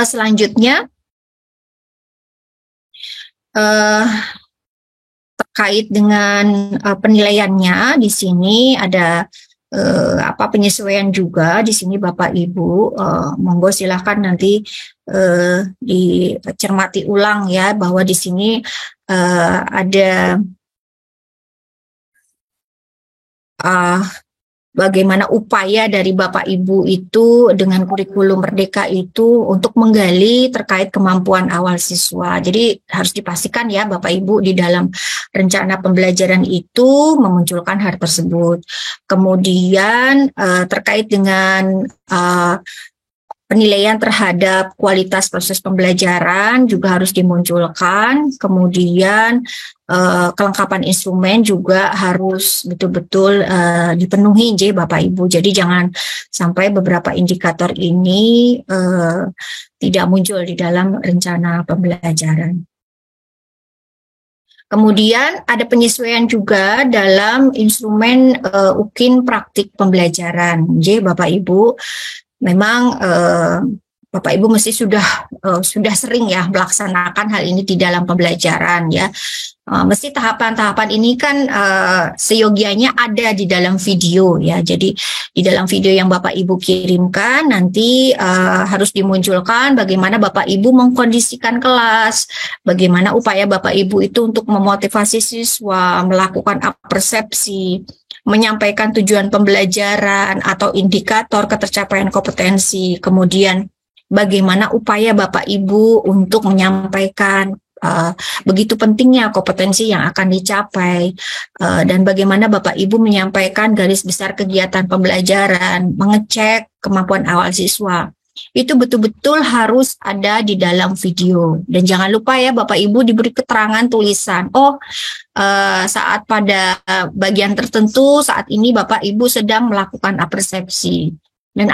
[SPEAKER 4] Selanjutnya terkait dengan penilaiannya di sini ada penyesuaian juga di sini Bapak Ibu, monggo silahkan nanti dicermati ulang ya bahwa di sini ada bagaimana upaya dari Bapak Ibu itu dengan kurikulum Merdeka itu untuk menggali terkait kemampuan awal siswa. Jadi harus dipastikan ya Bapak Ibu di dalam rencana pembelajaran itu memunculkan hal tersebut. Kemudian terkait dengan penilaian terhadap kualitas proses pembelajaran juga harus dimunculkan. Kemudian kelengkapan instrumen juga harus betul-betul dipenuhi Bapak Ibu. Jadi jangan sampai beberapa indikator ini tidak muncul di dalam rencana pembelajaran. Kemudian ada penyesuaian juga dalam instrumen UKIN praktik pembelajaran. Bapak Ibu, memang Bapak Ibu mesti sudah sering ya melaksanakan hal ini di dalam pembelajaran ya. Mesti tahapan-tahapan ini kan seyogianya ada di dalam video ya. Jadi di dalam video yang Bapak Ibu kirimkan nanti harus dimunculkan bagaimana Bapak Ibu mengkondisikan kelas, bagaimana upaya Bapak Ibu itu untuk memotivasi siswa, melakukan persepsi, menyampaikan tujuan pembelajaran atau indikator ketercapaian kompetensi, kemudian bagaimana upaya Bapak Ibu untuk menyampaikan begitu pentingnya kompetensi yang akan dicapai, dan bagaimana Bapak Ibu menyampaikan garis besar kegiatan pembelajaran, mengecek kemampuan awal siswa. Itu betul-betul harus ada di dalam video. Dan jangan lupa ya Bapak Ibu diberi keterangan tulisan. Saat pada bagian tertentu saat ini Bapak Ibu sedang melakukan persepsi. Dan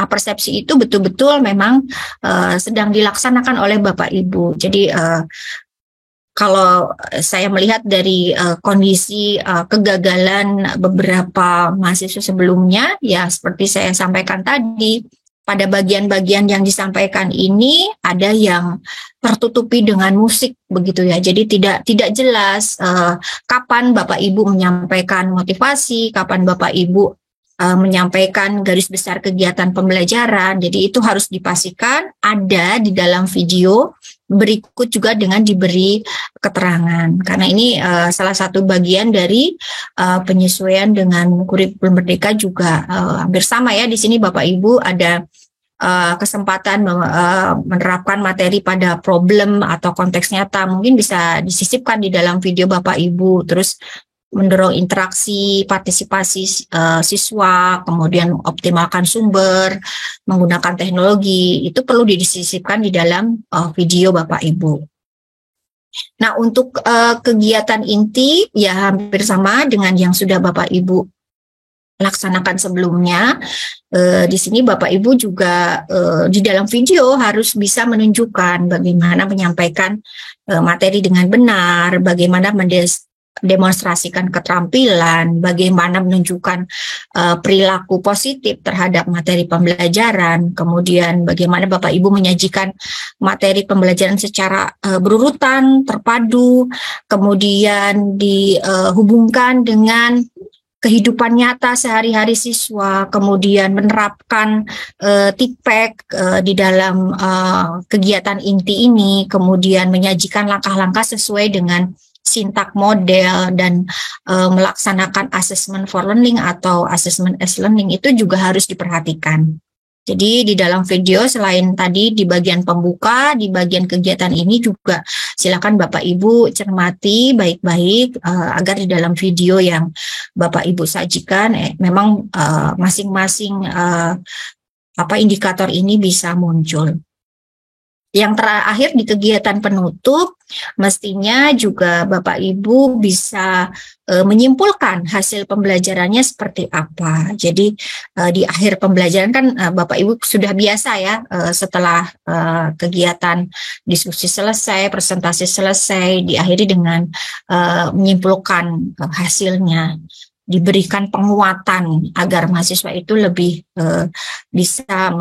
[SPEAKER 4] persepsi itu betul-betul memang sedang dilaksanakan oleh Bapak Ibu. Jadi kalau saya melihat dari kondisi kegagalan beberapa mahasiswa sebelumnya, ya seperti saya sampaikan tadi, pada bagian-bagian yang disampaikan ini ada yang tertutupi dengan musik begitu ya. Jadi tidak jelas kapan Bapak Ibu menyampaikan motivasi, kapan Bapak Ibu menyampaikan garis besar kegiatan pembelajaran. Jadi itu harus dipastikan ada di dalam video, berikut juga dengan diberi keterangan. Karena ini salah satu bagian dari penyesuaian dengan kurikulum Merdeka juga hampir sama ya. Di sini Bapak Ibu ada kesempatan menerapkan materi pada problem atau konteks nyata, mungkin bisa disisipkan di dalam video Bapak Ibu, terus mendorong interaksi, partisipasi siswa, kemudian optimalkan sumber, menggunakan teknologi, itu perlu disisipkan di dalam video Bapak Ibu. Nah, untuk kegiatan inti ya hampir sama dengan yang sudah Bapak Ibu laksanakan sebelumnya. Di sini Bapak Ibu juga di dalam video harus bisa menunjukkan bagaimana menyampaikan materi dengan benar, bagaimana demonstrasikan keterampilan, bagaimana menunjukkan perilaku positif terhadap materi pembelajaran, kemudian bagaimana Bapak Ibu menyajikan materi pembelajaran secara berurutan, terpadu, kemudian dihubungkan dengan kehidupan nyata sehari-hari siswa, kemudian menerapkan TIPEK di dalam kegiatan inti ini, kemudian menyajikan langkah-langkah sesuai dengan sintak model dan melaksanakan assessment for learning atau assessment as learning itu juga harus diperhatikan. Jadi di dalam video selain tadi di bagian pembuka, di bagian kegiatan ini juga silakan Bapak Ibu cermati baik-baik agar di dalam video yang Bapak Ibu sajikan memang masing-masing indikator ini bisa muncul. Yang terakhir di kegiatan penutup, mestinya juga Bapak Ibu bisa menyimpulkan hasil pembelajarannya seperti apa. Jadi di akhir pembelajaran kan Bapak Ibu sudah biasa ya setelah kegiatan diskusi selesai, presentasi selesai, diakhiri dengan menyimpulkan hasilnya, diberikan penguatan agar mahasiswa itu lebih bisa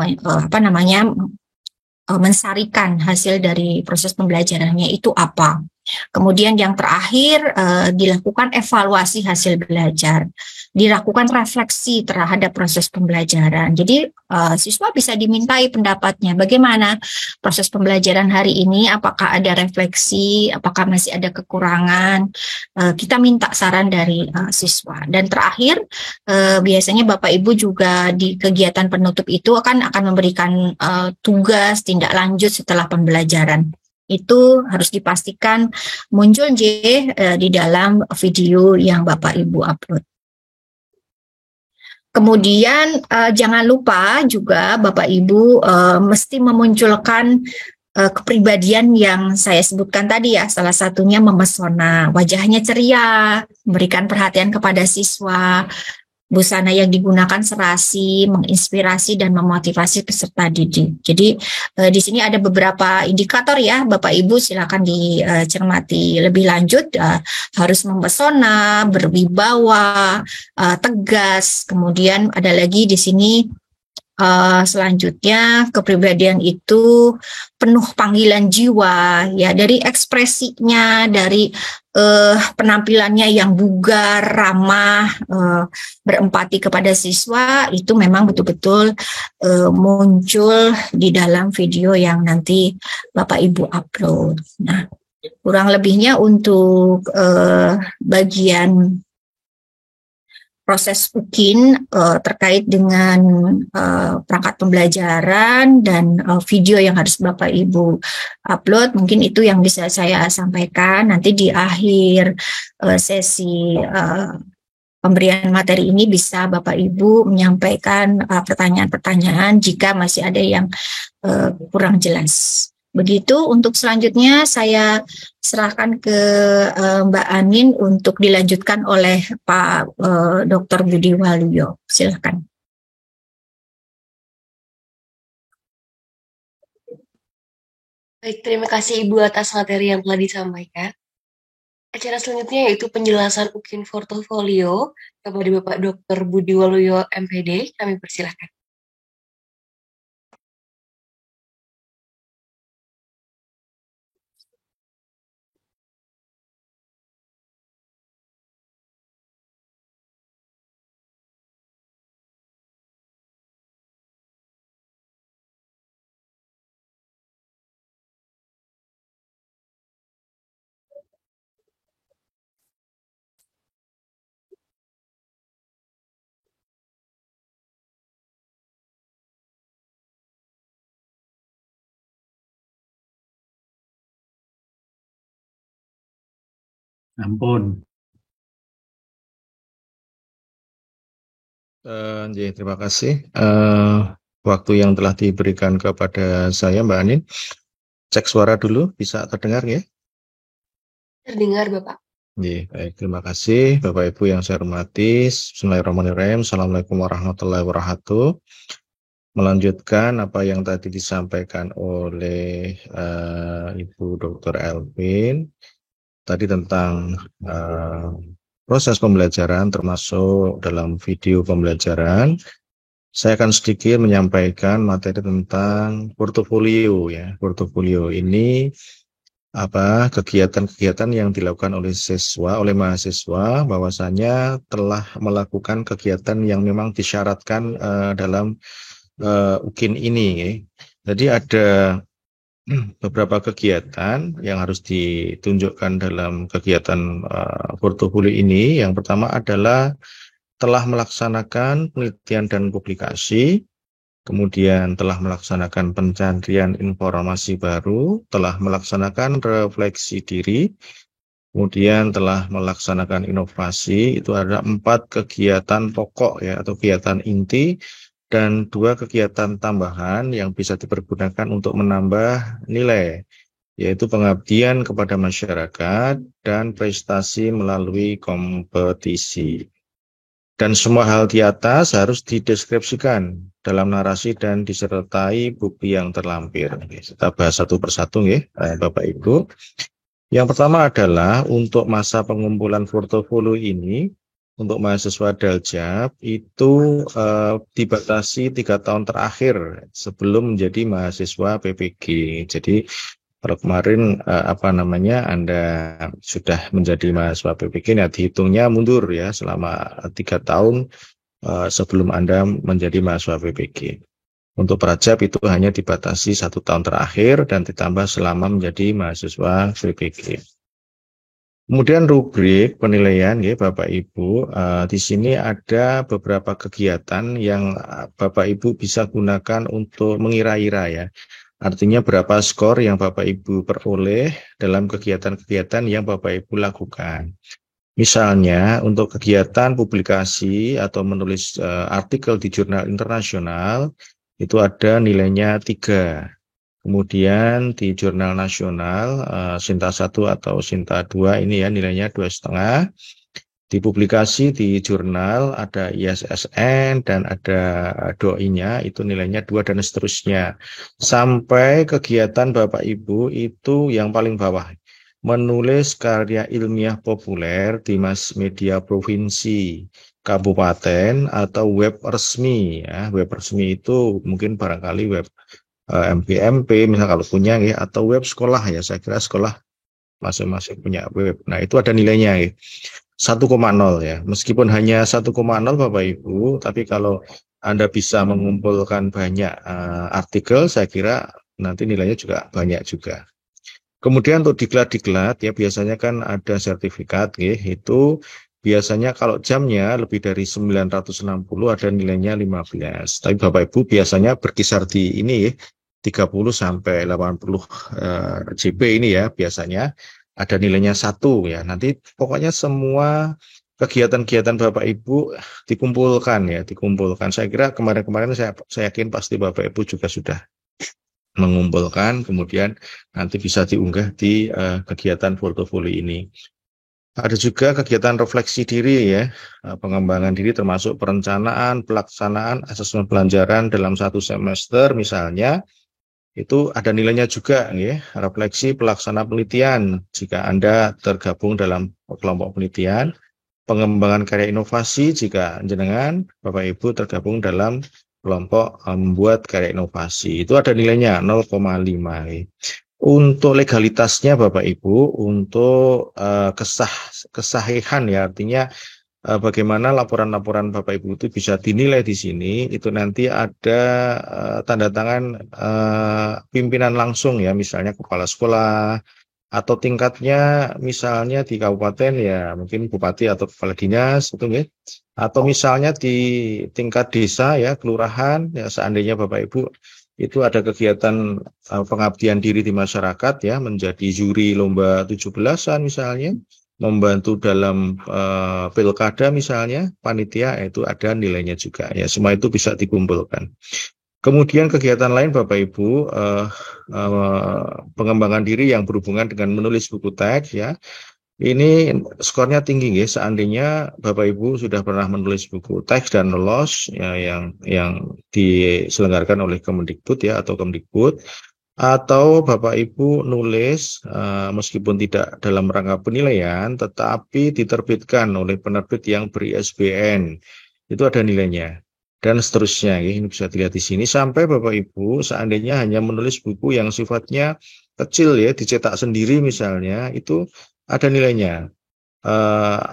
[SPEAKER 4] mensarikan hasil dari proses pembelajarannya itu apa. Kemudian yang terakhir dilakukan evaluasi hasil belajar, dilakukan refleksi terhadap proses pembelajaran. Jadi siswa bisa dimintai pendapatnya bagaimana proses pembelajaran hari ini, apakah ada refleksi, apakah masih ada kekurangan, kita minta saran dari siswa. Dan terakhir biasanya Bapak Ibu juga di kegiatan penutup itu akan memberikan tugas tindak lanjut setelah pembelajaran. Itu harus dipastikan muncul di dalam video yang Bapak Ibu upload. Kemudian jangan lupa juga Bapak Ibu mesti memunculkan kepribadian yang saya sebutkan tadi ya, salah satunya memesona, wajahnya ceria, memberikan perhatian kepada siswa, busana yang digunakan serasi, menginspirasi dan memotivasi peserta didik. Jadi di sini ada beberapa indikator ya, Bapak Ibu silakan dicermati lebih lanjut. Harus mempesona, berwibawa, tegas. Kemudian ada lagi di sini selanjutnya kepribadian itu penuh panggilan jiwa ya, dari ekspresinya, dari penampilannya yang bugar, ramah, berempati kepada siswa, itu memang betul-betul muncul di dalam video yang nanti Bapak Ibu upload. Nah, kurang lebihnya untuk bagian proses UKIN terkait dengan perangkat pembelajaran dan video yang harus Bapak Ibu upload, mungkin itu yang bisa saya sampaikan. Nanti di akhir sesi pemberian materi ini bisa Bapak Ibu menyampaikan pertanyaan-pertanyaan jika masih ada yang kurang jelas. Begitu. Untuk selanjutnya saya serahkan ke Mbak Anin untuk dilanjutkan oleh Pak Dr. Budi Waluyo. Silakan.
[SPEAKER 1] Baik, terima kasih Ibu atas materi yang telah disampaikan. Acara selanjutnya yaitu penjelasan UKIN Portofolio kepada Bapak Dr. Budi Waluyo, MPD. Kami persilahkan.
[SPEAKER 5] Ampun.
[SPEAKER 3] Terima kasih. Waktu yang telah diberikan kepada saya, Mbak Anin. Cek suara dulu, bisa terdengar ya?
[SPEAKER 1] Terdengar, Bapak.
[SPEAKER 3] Baik, terima kasih Bapak Ibu yang saya hormati. Bismillahirrahmanirrahim. Assalamualaikum warahmatullahi wabarakatuh. Melanjutkan apa yang tadi disampaikan oleh Ibu Dr. Elvin
[SPEAKER 5] tadi tentang proses pembelajaran termasuk dalam video pembelajaran. Saya akan sedikit menyampaikan materi tentang portofolio ya. Portofolio ini kegiatan-kegiatan yang dilakukan oleh mahasiswa bahwasanya telah melakukan kegiatan yang memang disyaratkan dalam UKIN ini ya. Jadi ada beberapa kegiatan yang harus ditunjukkan dalam kegiatan portofolio ini. Yang pertama adalah telah melaksanakan penelitian dan publikasi, kemudian telah melaksanakan pencarian informasi baru, telah melaksanakan refleksi diri, kemudian telah melaksanakan inovasi. Itu ada 4 kegiatan pokok ya, atau kegiatan inti, dan 2 kegiatan tambahan yang bisa dipergunakan untuk menambah nilai, yaitu pengabdian kepada masyarakat dan prestasi melalui kompetisi. Dan semua hal di atas harus dideskripsikan dalam narasi dan disertai bukti yang terlampir. Kita bahas satu persatu ya, Bapak Ibu. Yang pertama adalah untuk masa pengumpulan portofolio ini, untuk mahasiswa Daljab itu dibatasi 3 tahun terakhir sebelum menjadi mahasiswa PPG. Jadi kalau kemarin Anda sudah menjadi mahasiswa PPG, ya dihitungnya mundur ya selama 3 tahun sebelum Anda menjadi mahasiswa PPG. Untuk Prajab itu hanya dibatasi 1 tahun terakhir dan ditambah selama menjadi mahasiswa PPG. Kemudian rubrik penilaian ya Bapak Ibu, di sini ada beberapa kegiatan yang Bapak Ibu bisa gunakan untuk mengira-ira ya. Artinya berapa skor yang Bapak Ibu peroleh dalam kegiatan-kegiatan yang Bapak Ibu lakukan. Misalnya untuk kegiatan publikasi atau menulis artikel di jurnal internasional itu ada nilainya 3. Kemudian di jurnal nasional Sinta 1 atau Sinta 2 ini ya nilainya 2,5. Di publikasi di jurnal ada ISSN dan ada DOI-nya itu nilainya 2 dan seterusnya. Sampai kegiatan Bapak Ibu itu yang paling bawah. Menulis karya ilmiah populer di mass media provinsi, kabupaten atau web resmi ya. Web resmi itu mungkin barangkali web MPMP misalnya kalau punya ya, atau web sekolah ya. Saya kira sekolah masing-masing punya web. Nah, itu ada nilainya ya. 1,0 ya. Meskipun hanya 1,0 Bapak Ibu, tapi kalau Anda bisa mengumpulkan banyak artikel, saya kira nanti nilainya juga banyak juga. Kemudian untuk diklat-diklat ya biasanya kan ada sertifikat ya, itu biasanya kalau jamnya lebih dari 960 ada nilainya 15. Tapi Bapak Ibu biasanya berkisar di ini ya, 30 sampai 80 JP ini ya biasanya. Ada nilainya 1 ya. Nanti pokoknya semua kegiatan-kegiatan Bapak Ibu dikumpulkan ya, dikumpulkan. Saya kira kemarin-kemarin saya yakin pasti Bapak Ibu juga sudah mengumpulkan, kemudian nanti bisa diunggah di kegiatan portofolio ini. Ada juga kegiatan refleksi diri ya, pengembangan diri termasuk perencanaan, pelaksanaan, asesmen pelajaran dalam 1 semester misalnya. Itu ada nilainya juga ya, refleksi pelaksana penelitian jika Anda tergabung dalam kelompok penelitian, pengembangan karya inovasi jika jenengan Bapak Ibu tergabung dalam kelompok membuat karya inovasi. Itu ada nilainya 0,5 ya. Untuk legalitasnya Bapak Ibu, untuk kesahihan ya, artinya bagaimana laporan-laporan Bapak Ibu itu bisa dinilai di sini, itu nanti ada tanda tangan pimpinan langsung ya, misalnya kepala sekolah, atau tingkatnya misalnya di kabupaten ya mungkin bupati atau kepala dinas gitu ya, atau misalnya di tingkat desa ya, kelurahan ya, seandainya Bapak Ibu itu ada kegiatan pengabdian diri di masyarakat ya, menjadi juri lomba 17-an misalnya, membantu dalam pilkada misalnya, panitia itu ada nilainya juga ya, semua itu bisa dikumpulkan. Kemudian kegiatan lain Bapak Ibu, pengembangan diri yang berhubungan dengan menulis buku teks ya, ini skornya tinggi ya, seandainya Bapak Ibu sudah pernah menulis buku teks dan lolos ya, yang diselenggarakan oleh Kemendikbud ya, atau Kemdikbud. Atau Bapak Ibu nulis meskipun tidak dalam rangka penilaian, tetapi diterbitkan oleh penerbit yang ber-ISBN, itu ada nilainya. Dan seterusnya, ya. Ini bisa dilihat di sini. Sampai Bapak Ibu seandainya hanya menulis buku yang sifatnya kecil ya, dicetak sendiri misalnya, itu ada nilainya.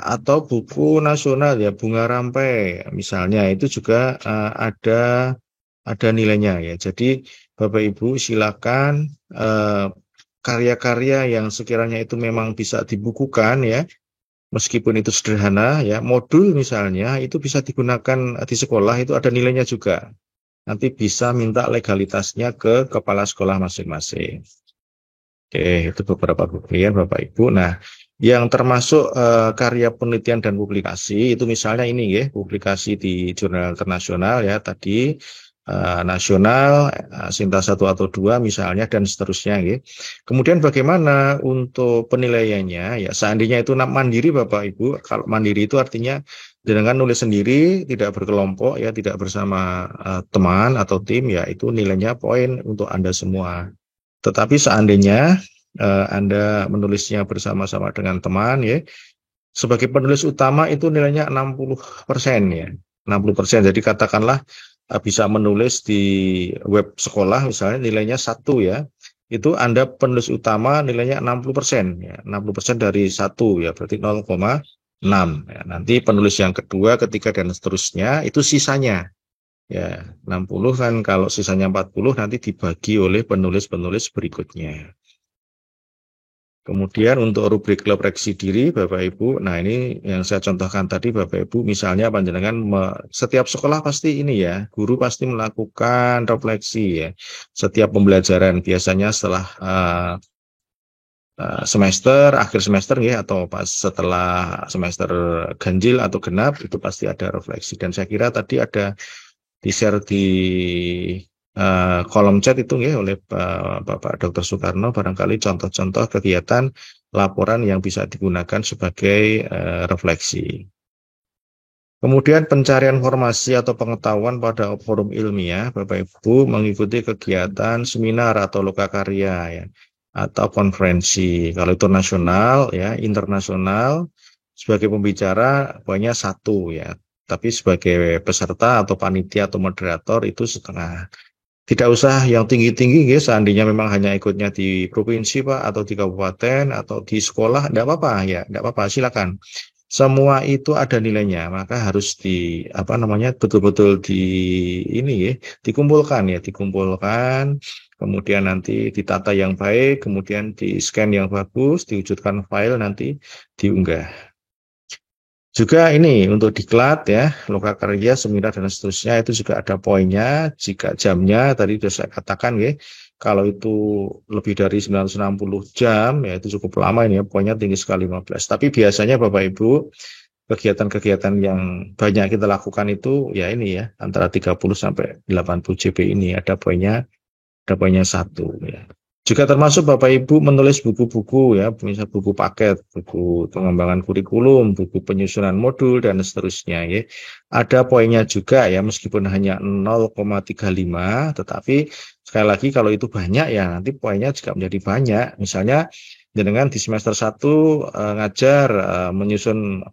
[SPEAKER 5] Atau buku nasional ya, Bunga Rampai misalnya, itu juga ada nilainya ya. Jadi Bapak Ibu silakan karya-karya yang sekiranya itu memang bisa dibukukan ya, meskipun itu sederhana ya, modul misalnya itu bisa digunakan di sekolah, itu ada nilainya juga. Nanti bisa minta legalitasnya ke kepala sekolah masing-masing. Oke, itu beberapa bagian Bapak Ibu. Nah, yang termasuk karya penelitian dan publikasi itu misalnya ini ya, publikasi di jurnal internasional ya tadi, nasional, Sinta 1 atau 2 misalnya, dan seterusnya ya. Kemudian bagaimana untuk penilaiannya ya, seandainya itu mandiri Bapak Ibu. Kalau mandiri itu artinya dengan nulis sendiri, tidak berkelompok ya, tidak bersama teman atau tim ya, itu nilainya poin untuk Anda semua. Tetapi seandainya Anda menulisnya bersama-sama dengan teman ya, sebagai penulis utama itu nilainya 60% ya. 60%. Jadi katakanlah bisa menulis di web sekolah misalnya nilainya 1 ya. Itu Anda penulis utama nilainya 60% ya. 60% dari 1 ya, berarti 0,6 ya. Nanti penulis yang kedua, ketiga dan seterusnya itu sisanya. Ya, 60 kan, kalau sisanya 40 nanti dibagi oleh penulis-penulis berikutnya. Kemudian untuk rubrik refleksi diri Bapak Ibu, nah ini yang saya contohkan tadi Bapak Ibu, misalnya panjenengan setiap sekolah pasti ini ya, guru pasti melakukan refleksi ya. Setiap pembelajaran biasanya setelah semester, akhir semester ya, atau pas setelah semester ganjil atau genap, itu pasti ada refleksi. Dan saya kira tadi ada di-share di kolom chat itu ya oleh Bapak Dr. Soekarno, barangkali contoh-contoh kegiatan laporan yang bisa digunakan sebagai refleksi. Kemudian pencarian informasi atau pengetahuan pada forum ilmiah, Bapak Ibu mengikuti kegiatan seminar atau lokakarya ya, atau konferensi. Kalau itu nasional ya, internasional sebagai pembicara pokoknya 1 ya. Tapi sebagai peserta atau panitia atau moderator itu setengah. Tidak usah yang tinggi-tinggi ya, seandainya memang hanya ikutnya di provinsi Pak, atau di kabupaten, atau di sekolah, tidak apa-apa ya, tidak apa-apa, silakan. Semua itu ada nilainya, maka harus betul-betul dikumpulkan, kemudian nanti ditata yang baik, kemudian di scan yang bagus, diwujudkan file, nanti diunggah. Juga ini untuk diklat ya, lokakarya, seminar dan seterusnya itu juga ada poinnya. Jika jamnya tadi sudah saya katakan ya, kalau itu lebih dari 960 jam ya itu cukup lama ini ya, poinnya tinggi sekali 15. Tapi biasanya Bapak Ibu kegiatan-kegiatan yang banyak kita lakukan itu ya ini ya, antara 30 sampai 80 JP ini ada poinnya 1 ya. Juga termasuk Bapak Ibu menulis buku-buku ya, misal buku paket, buku pengembangan kurikulum, buku penyusunan modul dan seterusnya ya. Ada poinnya juga ya, meskipun hanya 0,35, tetapi sekali lagi kalau itu banyak ya nanti poinnya juga menjadi banyak. Misalnya dengan di semester 1 ngajar menyusun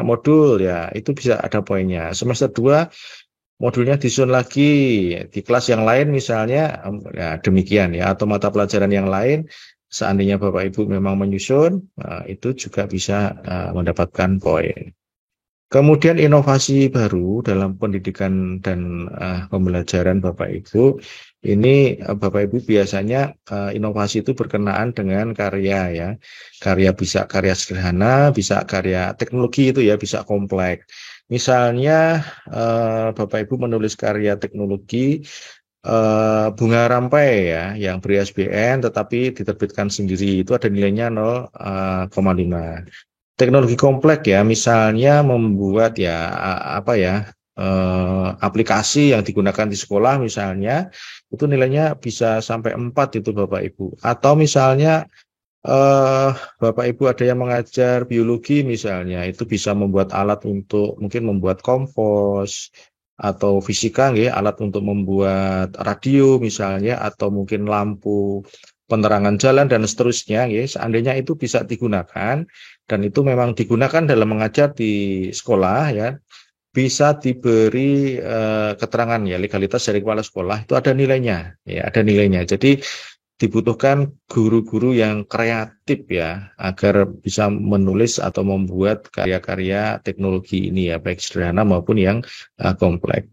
[SPEAKER 5] modul ya, itu bisa ada poinnya. Semester 2 modulnya disusun lagi di kelas yang lain misalnya, ya demikian ya, atau mata pelajaran yang lain, seandainya Bapak Ibu memang menyusun, itu juga bisa mendapatkan poin. Kemudian inovasi baru dalam pendidikan dan pembelajaran Bapak Ibu, ini Bapak Ibu biasanya inovasi itu berkenaan dengan karya ya, karya bisa karya sederhana, bisa karya teknologi itu ya, bisa kompleks. Misalnya Bapak Ibu menulis karya teknologi Bunga Rampai ya, yang ber-ISBN tetapi diterbitkan sendiri, itu ada nilainya 0,5. Teknologi kompleks ya, misalnya membuat ya aplikasi yang digunakan di sekolah misalnya, itu nilainya bisa sampai 4 itu Bapak Ibu. Atau misalnya Bapak Ibu ada yang mengajar biologi misalnya, itu bisa membuat alat untuk mungkin membuat kompos, atau fisika nggih, alat untuk membuat radio misalnya, atau mungkin lampu penerangan jalan dan seterusnya nggih, seandainya itu bisa digunakan dan itu memang digunakan dalam mengajar di sekolah ya, bisa diberi keterangan ya, legalitas dari kepala sekolah itu ada nilainya ya, ada nilainya. Jadi dibutuhkan guru-guru yang kreatif ya, agar bisa menulis atau membuat karya-karya teknologi ini ya, baik sederhana maupun yang kompleks.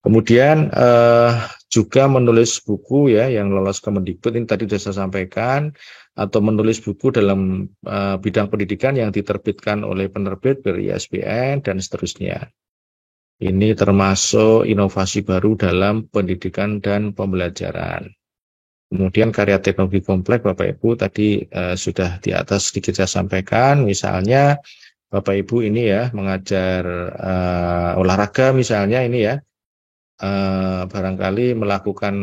[SPEAKER 5] Kemudian juga menulis buku ya yang lolos Kemendikbud, ini tadi sudah saya sampaikan, atau menulis buku dalam bidang pendidikan yang diterbitkan oleh penerbit ISBN dan seterusnya. Ini termasuk inovasi baru dalam pendidikan dan pembelajaran. Kemudian karya teknologi kompleks Bapak Ibu tadi sudah di atas sedikit saya sampaikan, misalnya Bapak Ibu ini ya mengajar olahraga misalnya ini ya, barangkali melakukan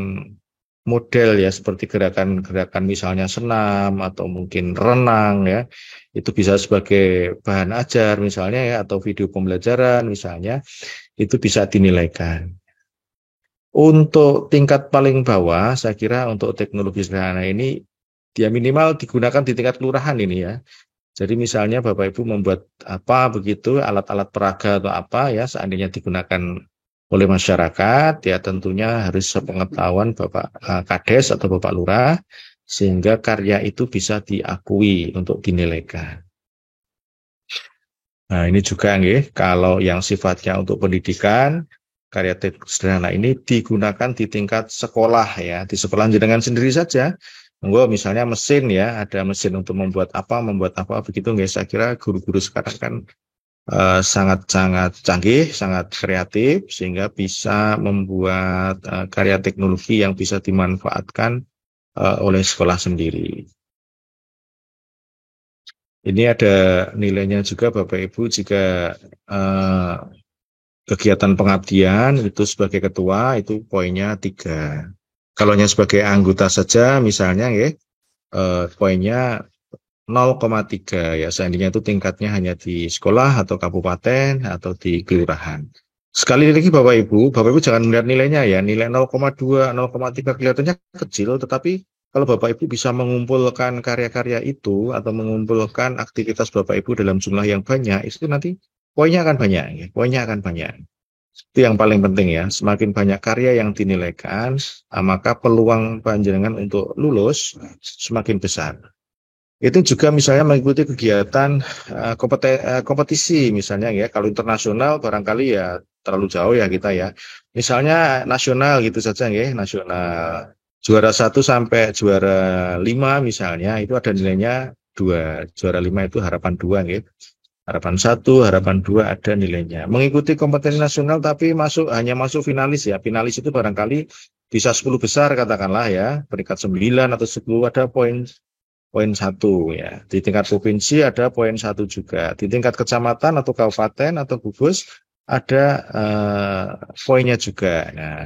[SPEAKER 5] model ya seperti gerakan-gerakan misalnya senam atau mungkin renang ya, itu bisa sebagai bahan ajar misalnya ya, atau video pembelajaran misalnya, itu bisa dinilaikan. Untuk tingkat paling bawah, saya kira untuk teknologi sederhana ini, dia minimal digunakan di tingkat kelurahan ini ya. Jadi misalnya Bapak Ibu membuat apa begitu, alat-alat peraga atau apa ya, seandainya digunakan oleh masyarakat, ya tentunya harus sepengetahuan Bapak Kades atau Bapak Lurah, sehingga karya itu bisa diakui untuk dinilaikan. Nah ini juga nih, kalau yang sifatnya untuk pendidikan, karya sederhana ini digunakan di tingkat sekolah ya, di sekolah jenengan sendiri saja. Misalnya mesin ya, ada mesin untuk membuat apa begitu guys. Saya kira guru-guru sekarang kan sangat-sangat canggih, sangat kreatif, sehingga bisa membuat karya teknologi yang bisa dimanfaatkan oleh sekolah sendiri. Ini ada nilainya juga Bapak Ibu jika kegiatan pengabdian itu sebagai ketua itu poinnya 3. Kalau hanya sebagai anggota saja misalnya ya, poinnya 0,3 ya, seandainya itu tingkatnya hanya di sekolah atau kabupaten atau di kelurahan. Sekali lagi Bapak Ibu jangan melihat nilainya ya, nilai 0,2, 0,3 kelihatannya kecil, tetapi kalau Bapak Ibu bisa mengumpulkan karya-karya itu atau mengumpulkan aktivitas Bapak Ibu dalam jumlah yang banyak, itu nanti poinnya akan banyak, ya. Poinnya akan banyak. Itu yang paling penting ya. Semakin banyak karya yang dinilaikan, maka peluang panjenengan untuk lulus semakin besar. Itu juga misalnya mengikuti kegiatan kompetisi misalnya ya. Kalau internasional barangkali ya terlalu jauh ya kita ya. Misalnya nasional gitu saja ya, nasional. Juara 1 sampai juara 5 misalnya, itu ada nilainya 2. Juara 5 itu harapan 2 gitu. Harapan 1, harapan 2 ada nilainya. Mengikuti kompetisi nasional tapi hanya masuk finalis ya. Finalis itu barangkali bisa 10 besar katakanlah ya. Peringkat 9 atau 10 ada poin 1 ya. Di tingkat provinsi ada poin 1 juga. Di tingkat kecamatan atau kabupaten atau gugus ada poinnya juga. Nah,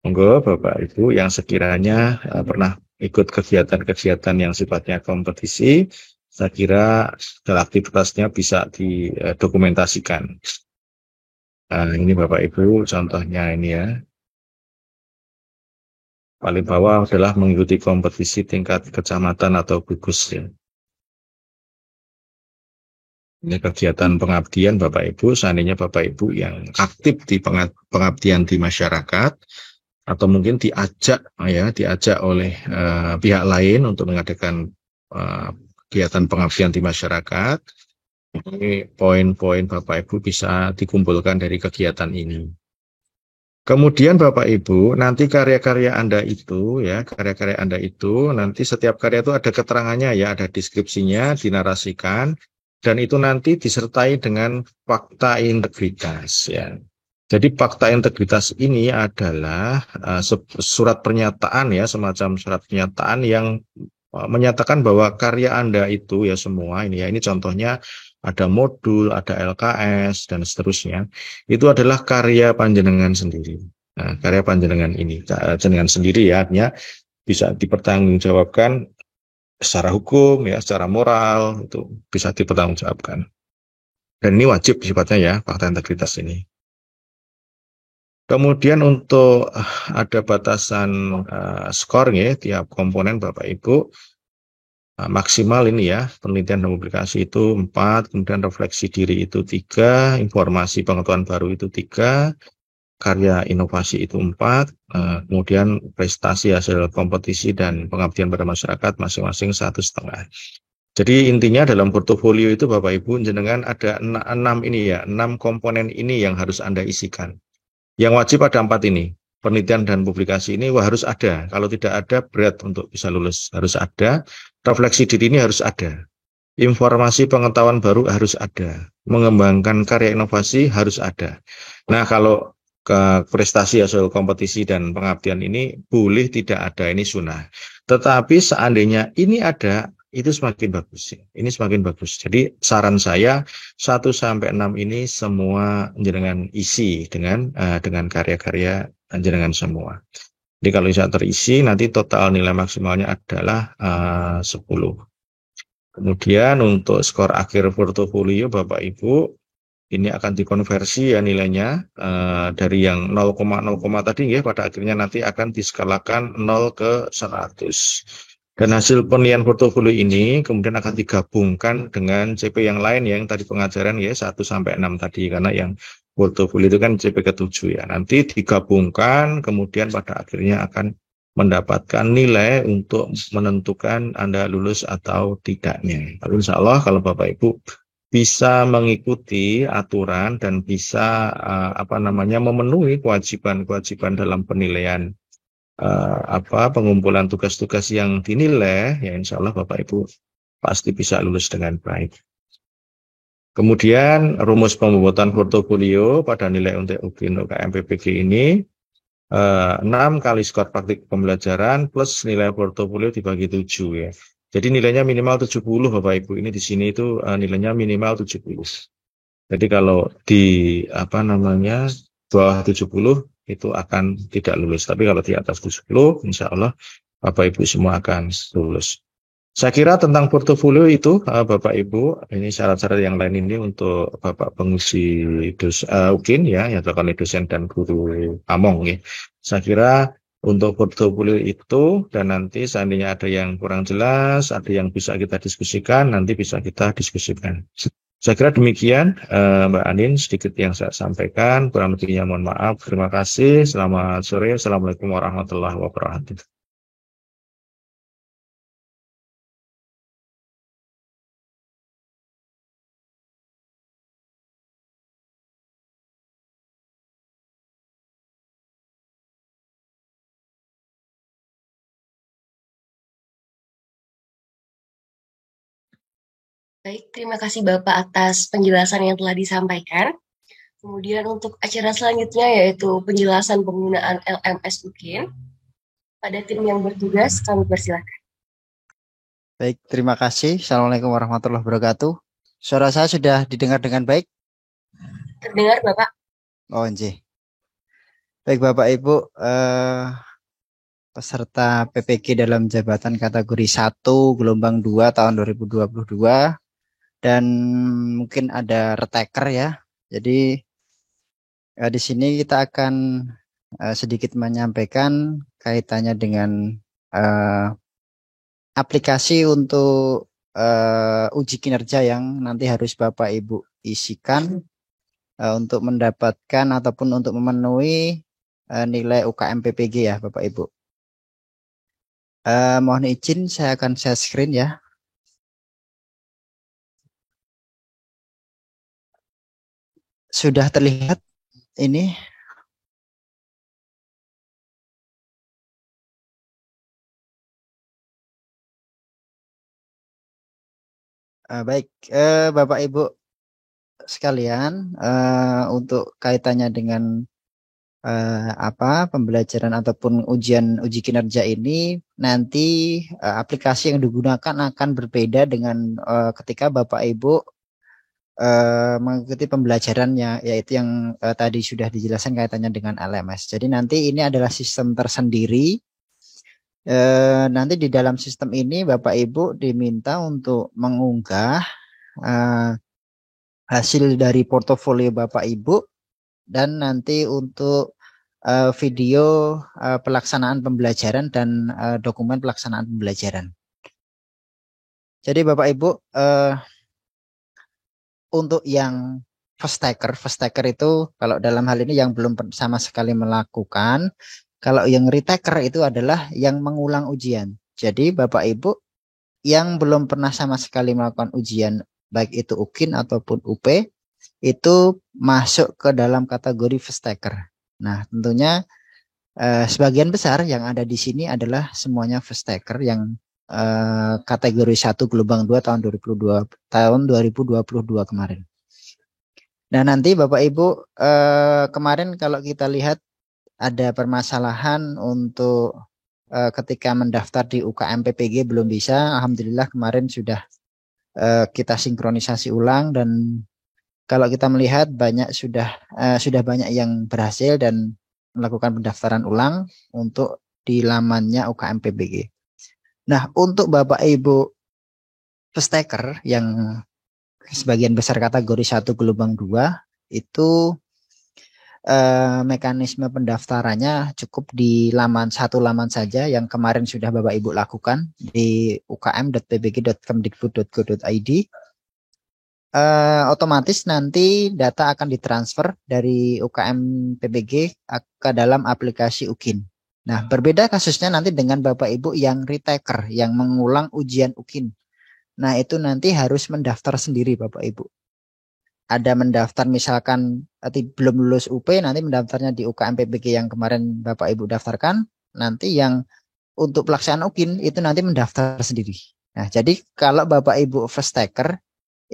[SPEAKER 5] monggo Bapak Ibu yang sekiranya pernah ikut kegiatan-kegiatan yang sifatnya kompetisi, saya kira aktivitasnya bisa didokumentasikan. Nah, ini Bapak Ibu contohnya ini ya. Paling bawah adalah mengikuti kompetisi tingkat kecamatan atau gugus ya. Ini kegiatan pengabdian Bapak Ibu, seandainya Bapak Ibu yang aktif di pengabdian di masyarakat, atau mungkin diajak oleh pihak lain untuk mengadakan kegiatan pengabdian di masyarakat. Ini poin-poin Bapak Ibu bisa dikumpulkan dari kegiatan ini. Kemudian Bapak Ibu, nanti karya-karya Anda itu nanti setiap karya itu ada keterangannya ya, ada deskripsinya, dinarasikan, dan itu nanti disertai dengan fakta integritas ya. Jadi fakta integritas ini adalah surat pernyataan ya, semacam surat pernyataan yang menyatakan bahwa karya Anda itu ya semua ini ya, ini contohnya ada modul, ada LKS dan seterusnya. Itu adalah karya panjenengan sendiri. Nah, karya panjenengan ini jenengan sendiri ya, artinya bisa dipertanggungjawabkan secara hukum ya, secara moral itu bisa dipertanggungjawabkan. Dan ini wajib sifatnya ya, fakta integritas ini. Kemudian untuk ada batasan skor ya, tiap komponen Bapak Ibu maksimal ini ya, penelitian dan publikasi itu 4, kemudian refleksi diri itu 3, informasi pengetahuan baru itu 3, karya inovasi itu 4, kemudian prestasi hasil kompetisi dan pengabdian pada masyarakat masing-masing 1,5. Jadi intinya dalam portofolio itu Bapak Ibu jenengan ada 6 ini ya, 6 komponen ini yang harus Anda isikan. Yang wajib ada 4 ini. Penelitian dan publikasi ini harus ada. Kalau tidak ada, berat untuk bisa lulus. Harus ada. Refleksi diri ini harus ada. Informasi pengetahuan baru harus ada. Mengembangkan karya inovasi harus ada. Nah, kalau ke prestasi hasil kompetisi dan pengabdian ini boleh tidak ada, ini sunnah. Tetapi seandainya ini ada, itu semakin bagus. Ini semakin bagus. Jadi saran saya 1-6 ini semua jenengan isi dengan karya-karya jenengan semua. Jadi kalau bisa terisi nanti total nilai maksimalnya adalah 10. Kemudian untuk skor akhir portofolio Bapak Ibu ini akan dikonversi ya nilainya dari yang 0,0 tadi ya pada akhirnya nanti akan diskalakan 0 ke 100. Dan hasil penilaian portofolio ini kemudian akan digabungkan dengan CP yang lain yang tadi pengajaran ya 1-6 tadi, karena yang portofolio itu kan CP ke-7 ya. Nanti digabungkan kemudian pada akhirnya akan mendapatkan nilai untuk menentukan Anda lulus atau tidaknya. Lalu insya Allah kalau Bapak Ibu bisa mengikuti aturan dan bisa memenuhi kewajiban-kewajiban dalam penilaian pengumpulan tugas-tugas yang dinilai, ya insya Allah Bapak Ibu pasti bisa lulus dengan baik. Kemudian rumus pembuatan portofolio pada nilai untuk UKM PPG ini 6 kali skor praktik pembelajaran plus nilai portofolio dibagi 7 ya. Jadi nilainya minimal 70 Bapak Ibu. Ini di sini itu nilainya minimal 70. Jadi kalau di bawah 70 itu akan tidak lulus. Tapi kalau di atas 70, insya Allah Bapak Ibu semua akan lulus. Saya kira tentang portofolio itu Bapak Ibu, ini syarat-syarat yang lain ini untuk Bapak pengisi UKIN ya, yang dilakukan oleh dosen dan guru Among ya. Saya kira untuk portofolio itu dan nanti seandainya ada yang kurang jelas, ada yang bisa kita diskusikan, nanti bisa kita diskusikan. Saya kira demikian Mbak Anin sedikit yang saya sampaikan, kurang lebihnya mohon maaf. Terima kasih. Selamat sore. Assalamualaikum warahmatullahi wabarakatuh.
[SPEAKER 1] Baik, terima kasih Bapak atas penjelasan yang telah disampaikan. Kemudian untuk acara selanjutnya yaitu penjelasan penggunaan LMS UKIN. Pada tim yang bertugas, kami persilakan.
[SPEAKER 6] Baik, terima kasih. Assalamualaikum warahmatullahi wabarakatuh. Suara saya sudah didengar dengan baik?
[SPEAKER 1] Terdengar Bapak?
[SPEAKER 6] Oh, nggih. Baik Bapak Ibu, peserta PPG dalam jabatan kategori 1 gelombang 2 tahun 2022 dan mungkin ada reteker ya. Jadi di sini kita akan sedikit menyampaikan kaitannya dengan aplikasi untuk uji kinerja yang nanti harus Bapak Ibu isikan untuk mendapatkan ataupun untuk memenuhi nilai UKM PPG ya Bapak Ibu. Mohon izin saya akan share screen ya. Sudah terlihat ini? Baik, Bapak Ibu sekalian, untuk kaitannya dengan pembelajaran ataupun uji kinerja ini nanti aplikasi yang digunakan akan berbeda dengan ketika Bapak Ibu mengikuti pembelajarannya, yaitu yang tadi sudah dijelaskan kaitannya dengan LMS. Jadi nanti ini adalah sistem tersendiri. Nanti di dalam sistem ini Bapak Ibu diminta untuk mengunggah hasil dari portofolio Bapak Ibu dan nanti untuk video pelaksanaan pembelajaran dan dokumen pelaksanaan pembelajaran. Jadi Bapak Ibu, untuk yang first taker itu kalau dalam hal ini yang belum sama sekali melakukan, kalau yang retaker itu adalah yang mengulang ujian. Jadi Bapak Ibu yang belum pernah sama sekali melakukan ujian, baik itu UKIN ataupun UP, itu masuk ke dalam kategori first taker. Nah, tentunya sebagian besar yang ada di sini adalah semuanya first taker yang kategori 1 gelombang 2 tahun 2022 kemarin. Nah, nanti Bapak Ibu kemarin kalau kita lihat ada permasalahan untuk ketika mendaftar di UKM PPG belum bisa. Alhamdulillah kemarin sudah kita sinkronisasi ulang, dan kalau kita melihat sudah banyak yang berhasil dan melakukan pendaftaran ulang untuk di lamannya UKM PPG. Nah, untuk Bapak Ibu first taker yang sebagian besar kategori 1 gelombang 2 itu mekanisme pendaftarannya cukup di satu laman saja yang kemarin sudah Bapak Ibu lakukan di ukm.pbg.kemdikbud.go.id. Otomatis nanti data akan ditransfer dari UKM PBG ke dalam aplikasi UKIN. Nah, berbeda kasusnya nanti dengan Bapak Ibu yang retaker, yang mengulang ujian UKIN. Nah, itu nanti harus mendaftar sendiri Bapak Ibu. Ada mendaftar misalkan belum lulus UP, nanti mendaftarnya di UKM PBG yang kemarin Bapak Ibu daftarkan. Nanti yang untuk pelaksanaan UKIN itu nanti mendaftar sendiri. Nah, jadi kalau Bapak Ibu first taker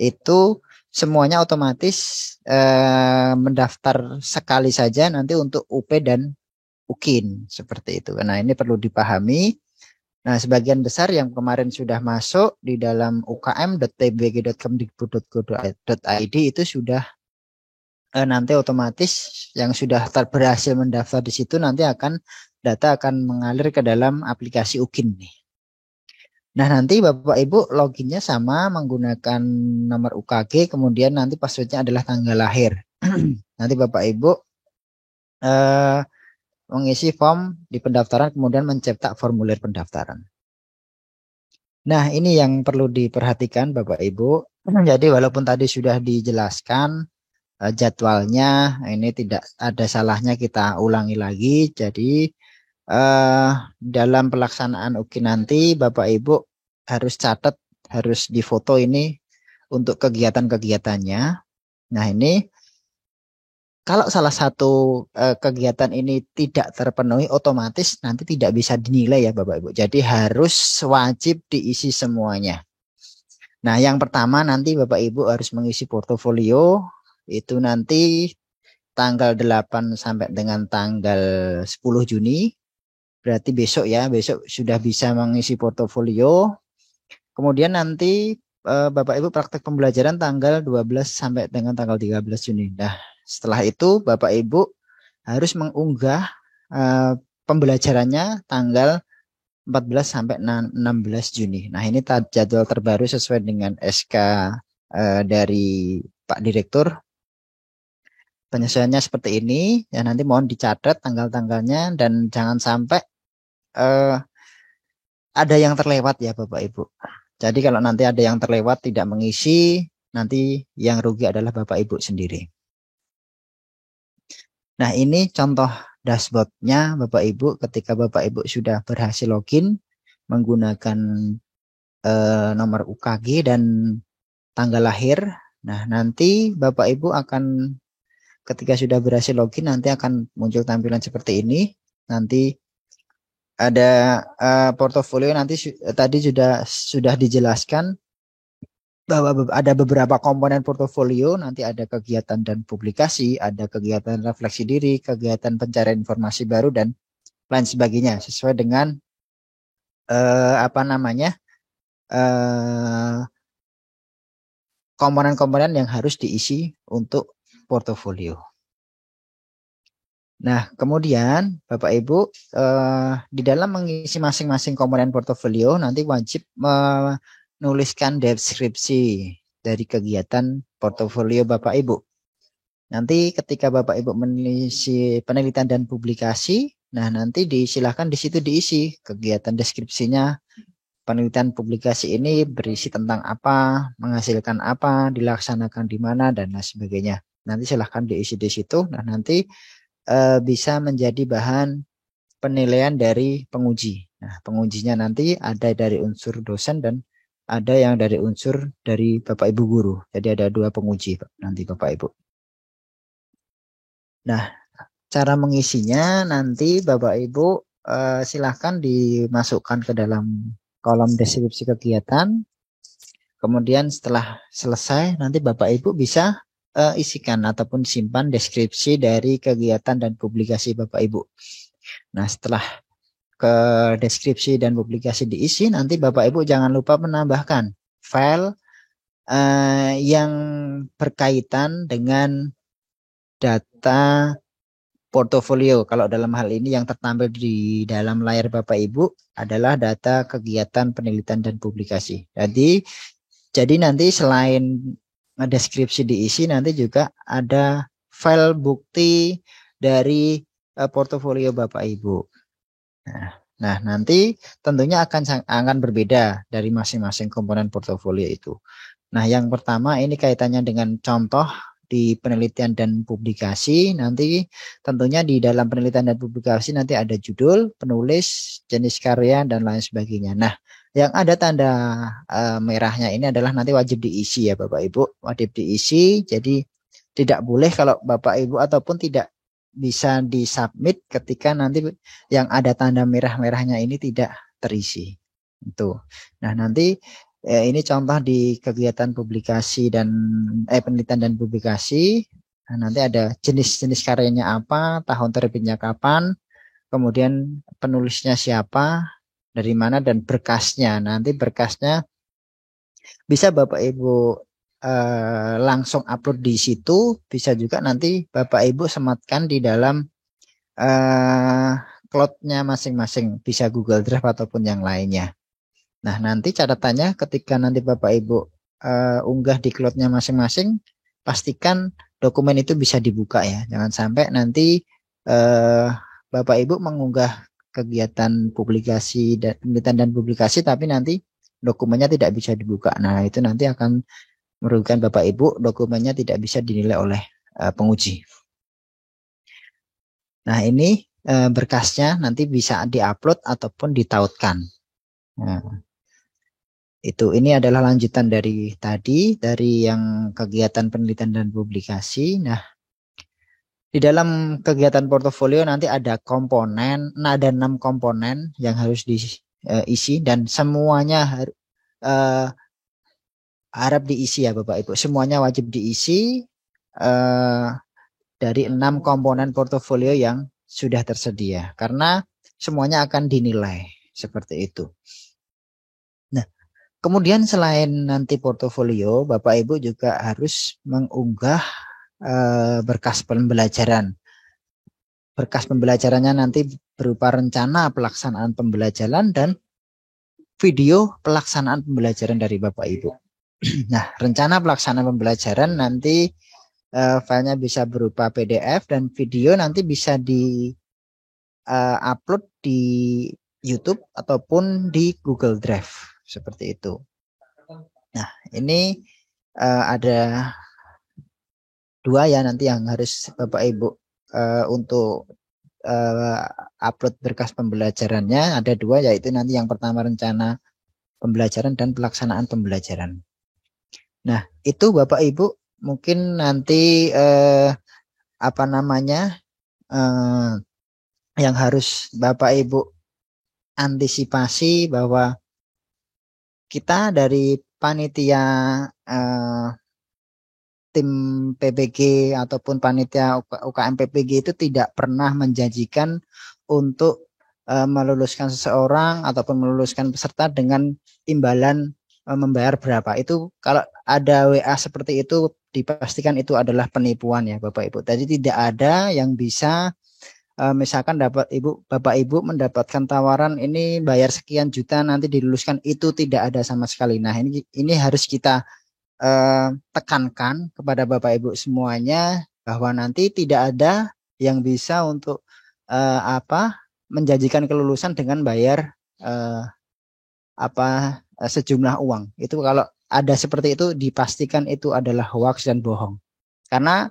[SPEAKER 6] itu semuanya otomatis mendaftar sekali saja nanti untuk UP dan UKIN seperti itu. Nah, ini perlu dipahami. Nah, sebagian besar yang kemarin sudah masuk di dalam ukm.pbg.kemdikbud.go.id itu sudah nanti otomatis yang sudah berhasil mendaftar di situ nanti data akan mengalir ke dalam aplikasi UKIN nih. Nah, nanti Bapak Ibu loginnya sama menggunakan nomor UKG, kemudian nanti passwordnya adalah tanggal lahir. Nanti Bapak Ibu mengisi form di pendaftaran, kemudian mencetak formulir pendaftaran. Nah, ini yang perlu diperhatikan Bapak Ibu. Jadi walaupun tadi sudah dijelaskan jadwalnya, ini tidak ada salahnya kita ulangi lagi. Jadi dalam pelaksanaan UKIN nanti Bapak Ibu harus catat, harus difoto ini untuk kegiatan-kegiatannya. Nah, ini kalau salah satu kegiatan ini tidak terpenuhi, otomatis nanti tidak bisa dinilai ya Bapak Ibu. Jadi harus wajib diisi semuanya. Nah, yang pertama nanti Bapak Ibu harus mengisi portofolio. Itu nanti tanggal 8 sampai dengan tanggal 10 Juni. Berarti besok ya, besok sudah bisa mengisi portofolio. Kemudian nanti Bapak Ibu praktek pembelajaran tanggal 12 sampai dengan tanggal 13 Juni. Nah, setelah itu Bapak Ibu harus mengunggah pembelajarannya tanggal 14 sampai 16 Juni. Nah, ini jadwal terbaru sesuai dengan SK dari Pak Direktur. Penyesuaiannya seperti ini. Ya, nanti mohon dicatat tanggal-tanggalnya dan jangan sampai ada yang terlewat ya Bapak Ibu. Jadi kalau nanti ada yang terlewat tidak mengisi, nanti yang rugi adalah Bapak Ibu sendiri. Nah, ini contoh dashboardnya Bapak Ibu ketika Bapak Ibu sudah berhasil login menggunakan nomor UKG dan tanggal lahir. Nah, nanti Bapak Ibu akan ketika sudah berhasil login nanti akan muncul tampilan seperti ini. Nanti ada portofolio, nanti tadi sudah dijelaskan bahwa ada beberapa komponen portofolio, nanti ada kegiatan dan publikasi, ada kegiatan refleksi diri, kegiatan pencarian informasi baru dan lain sebagainya sesuai dengan komponen-komponen yang harus diisi untuk portofolio. Nah, kemudian Bapak Ibu di dalam mengisi masing-masing komponen portofolio nanti wajib menuliskan deskripsi dari kegiatan portofolio Bapak Ibu. Nanti ketika Bapak Ibu mengisi penelitian dan publikasi, nah nanti disilahkan di situ diisi kegiatan deskripsinya. Penelitian publikasi ini berisi tentang apa, menghasilkan apa, dilaksanakan di mana, dan lain sebagainya. Nanti silahkan diisi di situ. Nah nanti bisa menjadi bahan penilaian dari penguji. Nah pengujinya nanti ada dari unsur dosen dan ada yang dari unsur dari Bapak Ibu guru. Jadi ada 2 penguji nanti Bapak Ibu. Nah, cara mengisinya nanti Bapak Ibu silahkan dimasukkan ke dalam kolom deskripsi kegiatan. Kemudian setelah selesai nanti Bapak Ibu bisa isikan ataupun simpan deskripsi dari kegiatan dan publikasi Bapak Ibu. Nah, setelah ke deskripsi dan publikasi diisi, nanti Bapak Ibu jangan lupa menambahkan file yang berkaitan dengan data portofolio. Kalau dalam hal ini yang tertampil di dalam layar Bapak Ibu adalah data kegiatan penelitian dan publikasi. Jadi nanti selain deskripsi diisi, nanti juga ada file bukti dari portofolio Bapak Ibu. Nah nanti tentunya akan berbeda dari masing-masing komponen portofolio itu. Nah yang pertama ini kaitannya dengan contoh di penelitian dan publikasi. Nanti tentunya di dalam penelitian dan publikasi nanti ada judul, penulis, jenis karya, dan lain sebagainya. Nah yang ada tanda merahnya ini adalah nanti wajib diisi ya Bapak Ibu, wajib diisi. Jadi tidak boleh kalau Bapak Ibu ataupun tidak bisa disubmit ketika nanti yang ada tanda merah-merahnya ini tidak terisi. Itu. Nah nanti ini contoh di kegiatan publikasi dan penelitian dan publikasi. Nah, nanti ada jenis-jenis karyanya apa, tahun terbitnya kapan, kemudian penulisnya siapa, dari mana, dan berkasnya. Nanti berkasnya bisa Bapak Ibu langsung upload di situ, bisa juga nanti Bapak Ibu sematkan di dalam cloud-nya masing-masing, bisa Google Drive ataupun yang lainnya. Nah nanti catatannya ketika nanti Bapak Ibu unggah di cloud-nya masing-masing, pastikan dokumen itu bisa dibuka ya. Jangan sampai nanti Bapak Ibu mengunggah kegiatan publikasi dan penelitian dan publikasi tapi nanti dokumennya tidak bisa dibuka. Nah itu nanti akan merugikan Bapak Ibu, dokumennya tidak bisa dinilai oleh penguji. Nah ini berkasnya nanti bisa diupload ataupun ditautkan. Nah, ini adalah lanjutan dari tadi, dari yang kegiatan penelitian dan publikasi. Nah, di dalam kegiatan portofolio nanti ada komponen, ada 6 komponen yang harus diisi dan semuanya harap diisi ya Bapak Ibu. Semuanya wajib diisi dari 6 komponen portofolio yang sudah tersedia karena semuanya akan dinilai seperti itu. Kemudian selain nanti portofolio, Bapak Ibu juga harus mengunggah berkas pembelajaran. Berkas pembelajarannya nanti berupa rencana pelaksanaan pembelajaran dan video pelaksanaan pembelajaran dari Bapak Ibu. Nah, rencana pelaksanaan pembelajaran nanti filenya bisa berupa PDF dan video nanti bisa di-upload di YouTube ataupun di Google Drive. Seperti itu. Nah, ini ada 2 ya nanti yang harus Bapak Ibu untuk upload berkas pembelajarannya. Ada 2 yaitu nanti yang pertama rencana pembelajaran dan pelaksanaan pembelajaran. Nah, itu Bapak Ibu mungkin nanti yang harus Bapak Ibu antisipasi bahwa kita dari panitia tim PPG ataupun panitia UKM PPG itu tidak pernah menjanjikan untuk meluluskan seseorang ataupun meluluskan peserta dengan imbalan membayar berapa. Itu kalau ada WA seperti itu dipastikan itu adalah penipuan ya Bapak Ibu. Jadi tidak ada yang bisa misalkan Bapak Ibu mendapatkan tawaran ini bayar sekian juta nanti diluluskan, itu tidak ada sama sekali. Nah ini harus kita tekankan kepada Bapak Ibu semuanya, bahwa nanti tidak ada yang bisa untuk menjanjikan kelulusan dengan bayar sejumlah uang. Itu kalau ada seperti itu dipastikan itu adalah hoax dan bohong. Karena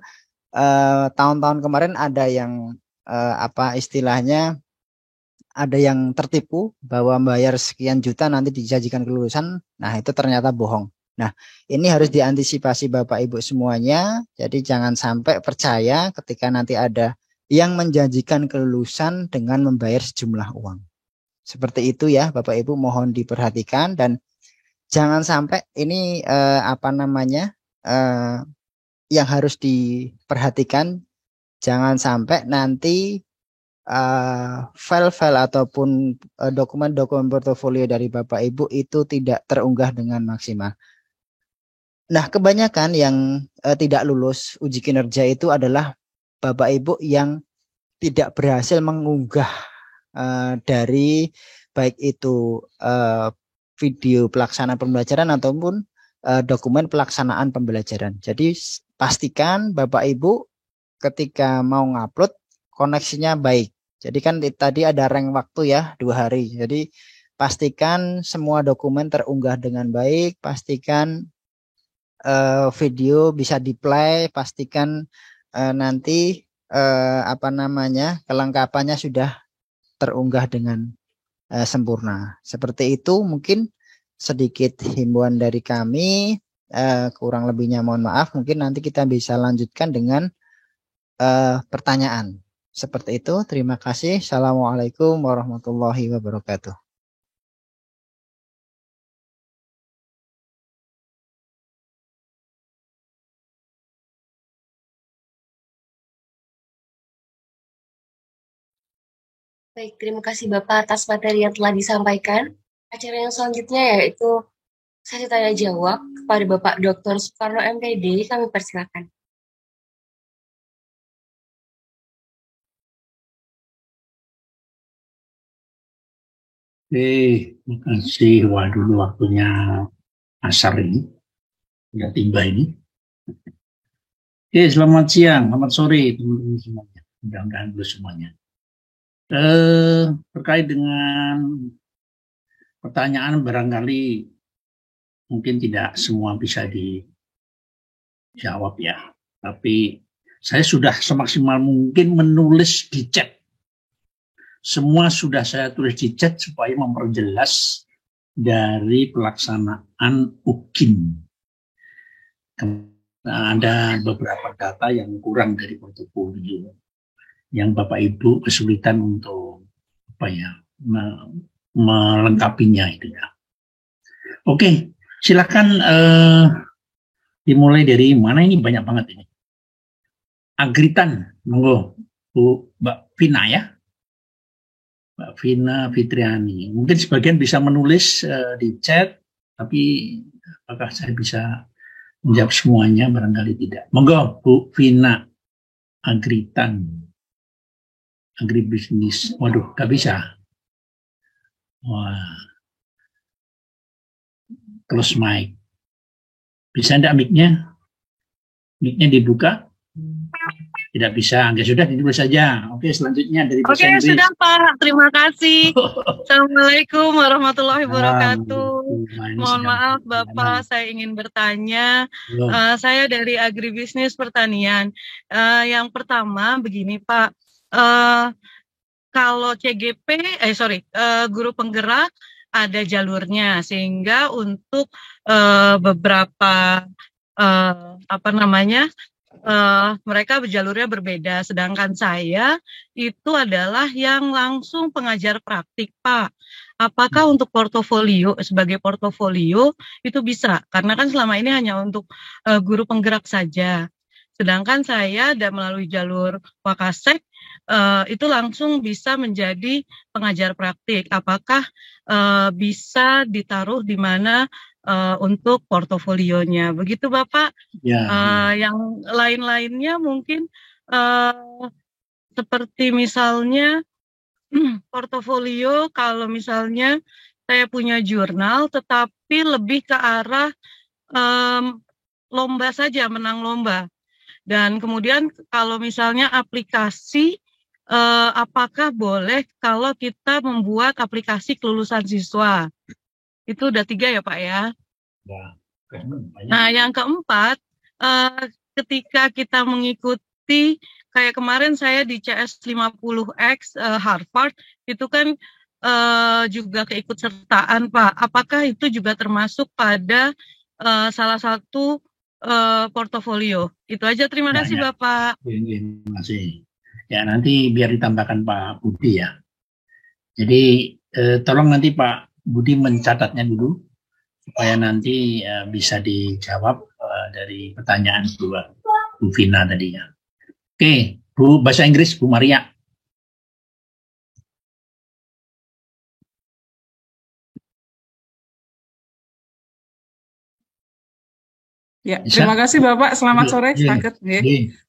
[SPEAKER 6] tahun-tahun kemarin ada yang istilahnya ada yang tertipu bahwa bayar sekian juta nanti dijanjikan kelulusan. Nah, itu ternyata bohong. Nah, ini harus diantisipasi Bapak Ibu semuanya. Jadi jangan sampai percaya ketika nanti ada yang menjanjikan kelulusan dengan membayar sejumlah uang. Seperti itu ya Bapak Ibu, mohon diperhatikan dan jangan sampai ini yang harus diperhatikan, jangan sampai nanti file-file ataupun dokumen-dokumen portofolio dari Bapak Ibu itu tidak terunggah dengan maksimal. Nah, kebanyakan yang tidak lulus uji kinerja itu adalah Bapak Ibu yang tidak berhasil mengunggah dari baik itu video pelaksanaan pembelajaran ataupun dokumen pelaksanaan pembelajaran. Jadi pastikan Bapak Ibu ketika mau ngupload koneksinya baik. Jadi kan tadi ada rank waktu ya 2 hari. Jadi pastikan semua dokumen terunggah dengan baik. Pastikan video bisa di-play. Pastikan nanti kelengkapannya sudah terunggah dengan sempurna. Seperti itu mungkin sedikit himbauan dari kami. Kurang lebihnya mohon maaf. Mungkin nanti kita bisa lanjutkan dengan pertanyaan. Seperti itu, terima kasih. Assalamualaikum warahmatullahi wabarakatuh.
[SPEAKER 1] Baik, terima kasih Bapak atas materi yang telah disampaikan. Acara yang selanjutnya yaitu sesi tanya jawab kepada Bapak Dr. Soekarno MPD, kami persilakan.
[SPEAKER 7] Terima kasih. Waduh, waktunya asar ini. Udah tiba ini. Selamat siang, selamat sore teman-teman semuanya. Mudah-mudahan dulu semuanya. Terkait dengan pertanyaan barangkali mungkin tidak semua bisa dijawab ya. Tapi saya sudah semaksimal mungkin menulis di chat. Semua sudah saya tulis di chat supaya memperjelas dari pelaksanaan UKIN. Ada beberapa data yang kurang dari portofolio yang Bapak Ibu kesulitan untuk melengkapinya itu ya. Oke, silakan dimulai dari mana ini, banyak banget ini. Agritan, monggo Bu Mbak Vina ya. Mbak Vina Fitriani. Mungkin sebagian bisa menulis di chat, tapi apakah saya bisa menjawab semuanya? Barangkali tidak. Monggo Bu Vina Agritan. Agribisnis. Waduh, gak bisa. Wah. Close mic. Bisa enggak mic-nya? Mic-nya dibuka? Tidak bisa, enggak, sudah ditulis saja. Oke, selanjutnya dari
[SPEAKER 8] Oke, sudah Pak. Terima kasih. Assalamualaikum warahmatullahi wabarakatuh. Mohon maaf Bapak, saya ingin bertanya. Saya dari agribisnis pertanian. Yang pertama begini Pak. Kalau CGP, guru penggerak ada jalurnya, sehingga untuk beberapa mereka jalurnya berbeda, sedangkan saya itu adalah yang langsung pengajar praktik Pak. Apakah untuk portofolio, sebagai portofolio itu bisa? Karena kan selama ini hanya untuk guru penggerak saja. Sedangkan saya melalui jalur Wakasek itu langsung bisa menjadi pengajar praktik. Apakah bisa ditaruh di mana untuk portofolionya? Begitu Bapak. Ya. Yang lain-lainnya mungkin seperti misalnya portofolio, kalau misalnya saya punya jurnal tetapi lebih ke arah lomba saja, menang lomba. Dan kemudian kalau misalnya aplikasi, apakah boleh kalau kita membuat aplikasi kelulusan siswa? Itu udah 3 ya Pak ya. Nah yang keempat, ketika kita mengikuti, kayak kemarin saya di CS50X Harvard, itu kan juga keikutsertaan Pak. Apakah itu juga termasuk pada salah satu portofolio? Itu aja, terima kasih Bapak.
[SPEAKER 7] Terima kasih. Ya nanti biar ditambahkan Pak Budi ya. Jadi tolong nanti Pak Budi mencatatnya dulu supaya nanti bisa dijawab dari pertanyaan Bu Vina tadi ya. Oke, Bu bahasa Inggris Bu Maria.
[SPEAKER 9] Ya, terima kasih Bapak. Selamat sore, Staket.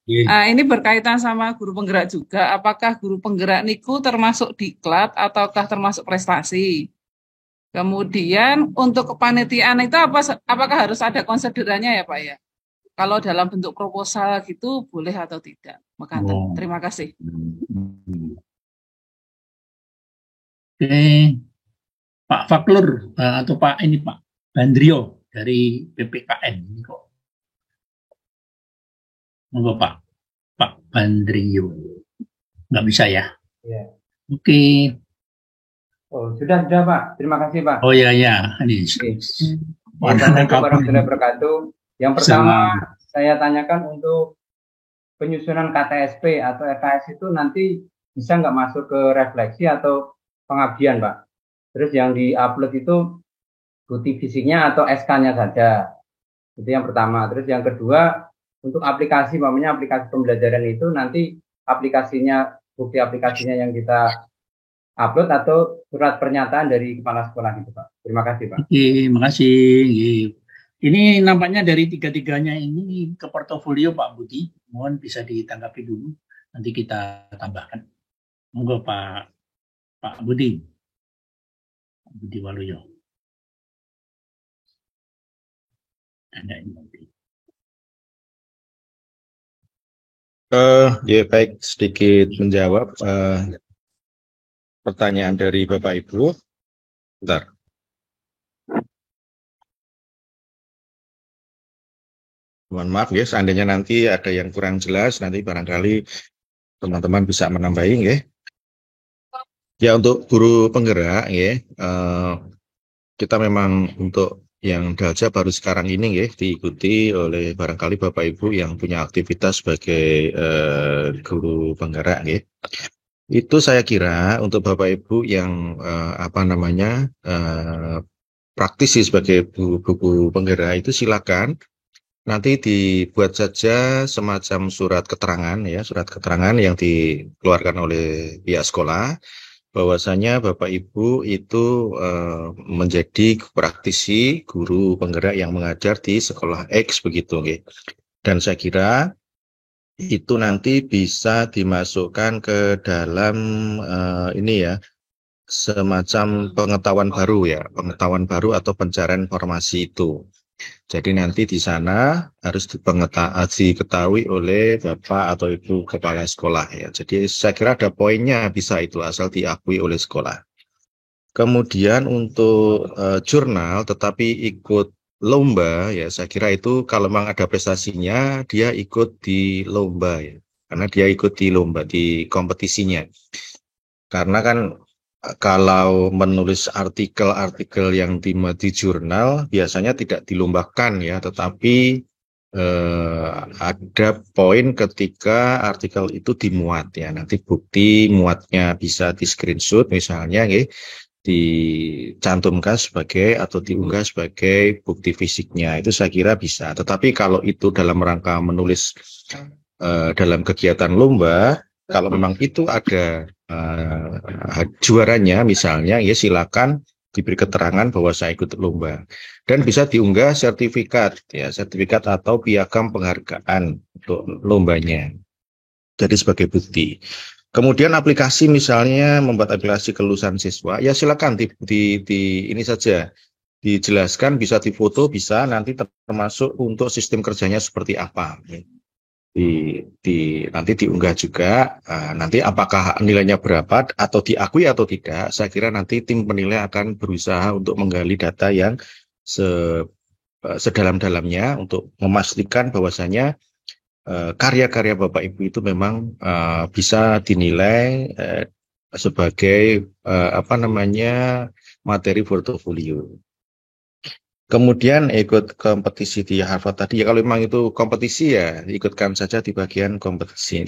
[SPEAKER 9] Ini berkaitan sama guru penggerak juga. Apakah guru penggerak niku termasuk diklat ataukah termasuk prestasi? Kemudian untuk kepanitiaan itu apakah harus ada konsiderannya ya Pak ya? Kalau dalam bentuk proposal gitu boleh atau tidak? Mekaten. Terima kasih.
[SPEAKER 7] Oke, Pak Faklur atau Pak Bandrio dari PPKN ini kok. Monggo Pak Bandrio. Nggak bisa ya?
[SPEAKER 10] Ya.
[SPEAKER 7] Oke.
[SPEAKER 10] Oh, sudah Pak. Terima kasih Pak.
[SPEAKER 7] Oh ya. Ini.
[SPEAKER 10] Assalamualaikum warahmatullahi wabarakatuh. Yang pertama saya tanyakan untuk penyusunan KTSP atau RKS itu nanti bisa nggak masuk ke refleksi atau pengabdian Pak? Terus yang di-upload itu bukti fisiknya atau SK-nya saja. Itu yang pertama. Terus yang kedua, untuk aplikasi, namanya aplikasi pembelajaran itu nanti aplikasinya, bukti aplikasinya yang kita upload atau surat pernyataan dari kepala sekolah gitu Pak. Terima kasih Pak.
[SPEAKER 7] Terima kasih. Ini nampaknya dari tiga-tiganya ini ke portofolio Pak Budi. Mohon bisa ditanggapi dulu. Nanti kita tambahkan. Monggo Pak Budi. Budi Waluyo. Ada ini nanti.
[SPEAKER 5] Ya baik, sedikit menjawab pertanyaan dari Bapak Ibu. Bentar. Mohon maaf ya, seandainya nanti ada yang kurang jelas, nanti barangkali teman-teman bisa menambahin ya. Ya untuk guru penggerak ya, kita memang untuk yang Dalja baru sekarang ini ya diikuti oleh barangkali Bapak Ibu yang punya aktivitas sebagai guru penggerak ya. Itu saya kira untuk Bapak Ibu yang praktisi sebagai guru penggerak itu silakan nanti dibuat saja semacam surat keterangan ya, surat keterangan yang dikeluarkan oleh pihak sekolah bahwasanya Bapak Ibu itu menjadi praktisi guru penggerak yang mengajar di sekolah X begitu nggih. Dan saya kira itu nanti bisa dimasukkan ke dalam ini ya, semacam pengetahuan baru atau pencarian informasi itu. Jadi nanti di sana harus diketahui oleh Bapak atau Ibu Kepala Sekolah ya. Jadi saya kira ada poinnya bisa itu asal diakui oleh sekolah. Kemudian untuk jurnal tetapi ikut lomba ya, saya kira itu kalau memang ada prestasinya dia ikut di lomba ya. Karena dia ikut di lomba, di kompetisinya. Karena kan kalau menulis artikel-artikel yang di jurnal biasanya tidak dilombakan ya, tetapi ada poin ketika artikel itu dimuat ya. Nanti bukti muatnya bisa di screenshot misalnya ya, dicantumkan sebagai atau diunggah sebagai bukti fisiknya. Itu saya kira bisa. Tetapi kalau itu dalam rangka menulis dalam kegiatan lomba, kalau memang itu ada juaranya misalnya ya silakan diberi keterangan bahwa saya ikut lomba dan bisa diunggah sertifikat atau piagam penghargaan untuk lombanya. Jadi sebagai bukti. Kemudian aplikasi misalnya membuat aplikasi kelulusan siswa ya silakan ini saja dijelaskan, bisa difoto, bisa nanti termasuk untuk sistem kerjanya seperti apa. nanti diunggah juga. Nanti apakah nilainya berapa atau diakui atau tidak, saya kira nanti tim penilai akan berusaha untuk menggali data yang sedalam-dalamnya untuk memastikan bahwasanya karya-karya Bapak Ibu itu memang bisa dinilai sebagai materi portofolio. Kemudian ikut kompetisi di Harvard tadi, ya kalau memang itu kompetisi ya ikutkan saja di bagian kompetisi.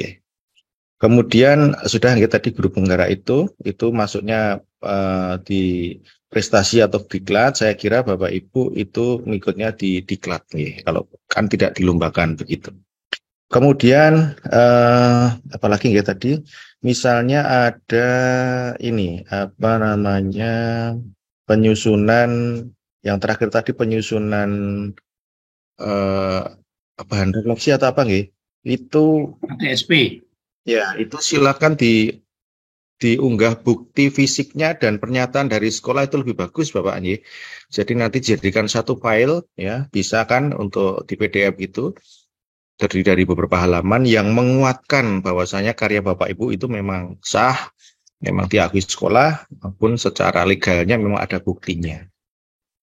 [SPEAKER 5] Kemudian sudah tadi guru penggerak itu masuknya di prestasi atau diklat, saya kira Bapak Ibu itu ngikutnya di diklat nih, kalau kan tidak dilombakan begitu. Kemudian apalagi tadi, misalnya ada ini penyusunan. Yang terakhir tadi penyusunan bahan refleksi atau apa nggih? Itu
[SPEAKER 7] KTSP.
[SPEAKER 5] Ya, itu silakan diunggah bukti fisiknya dan pernyataan dari sekolah itu lebih bagus Bapak nggih. Jadi nanti jadikan satu file ya, bisa kan untuk di PDF itu terdiri dari beberapa halaman yang menguatkan bahwasanya karya Bapak Ibu itu memang sah, memang diakui sekolah maupun secara legalnya memang ada buktinya.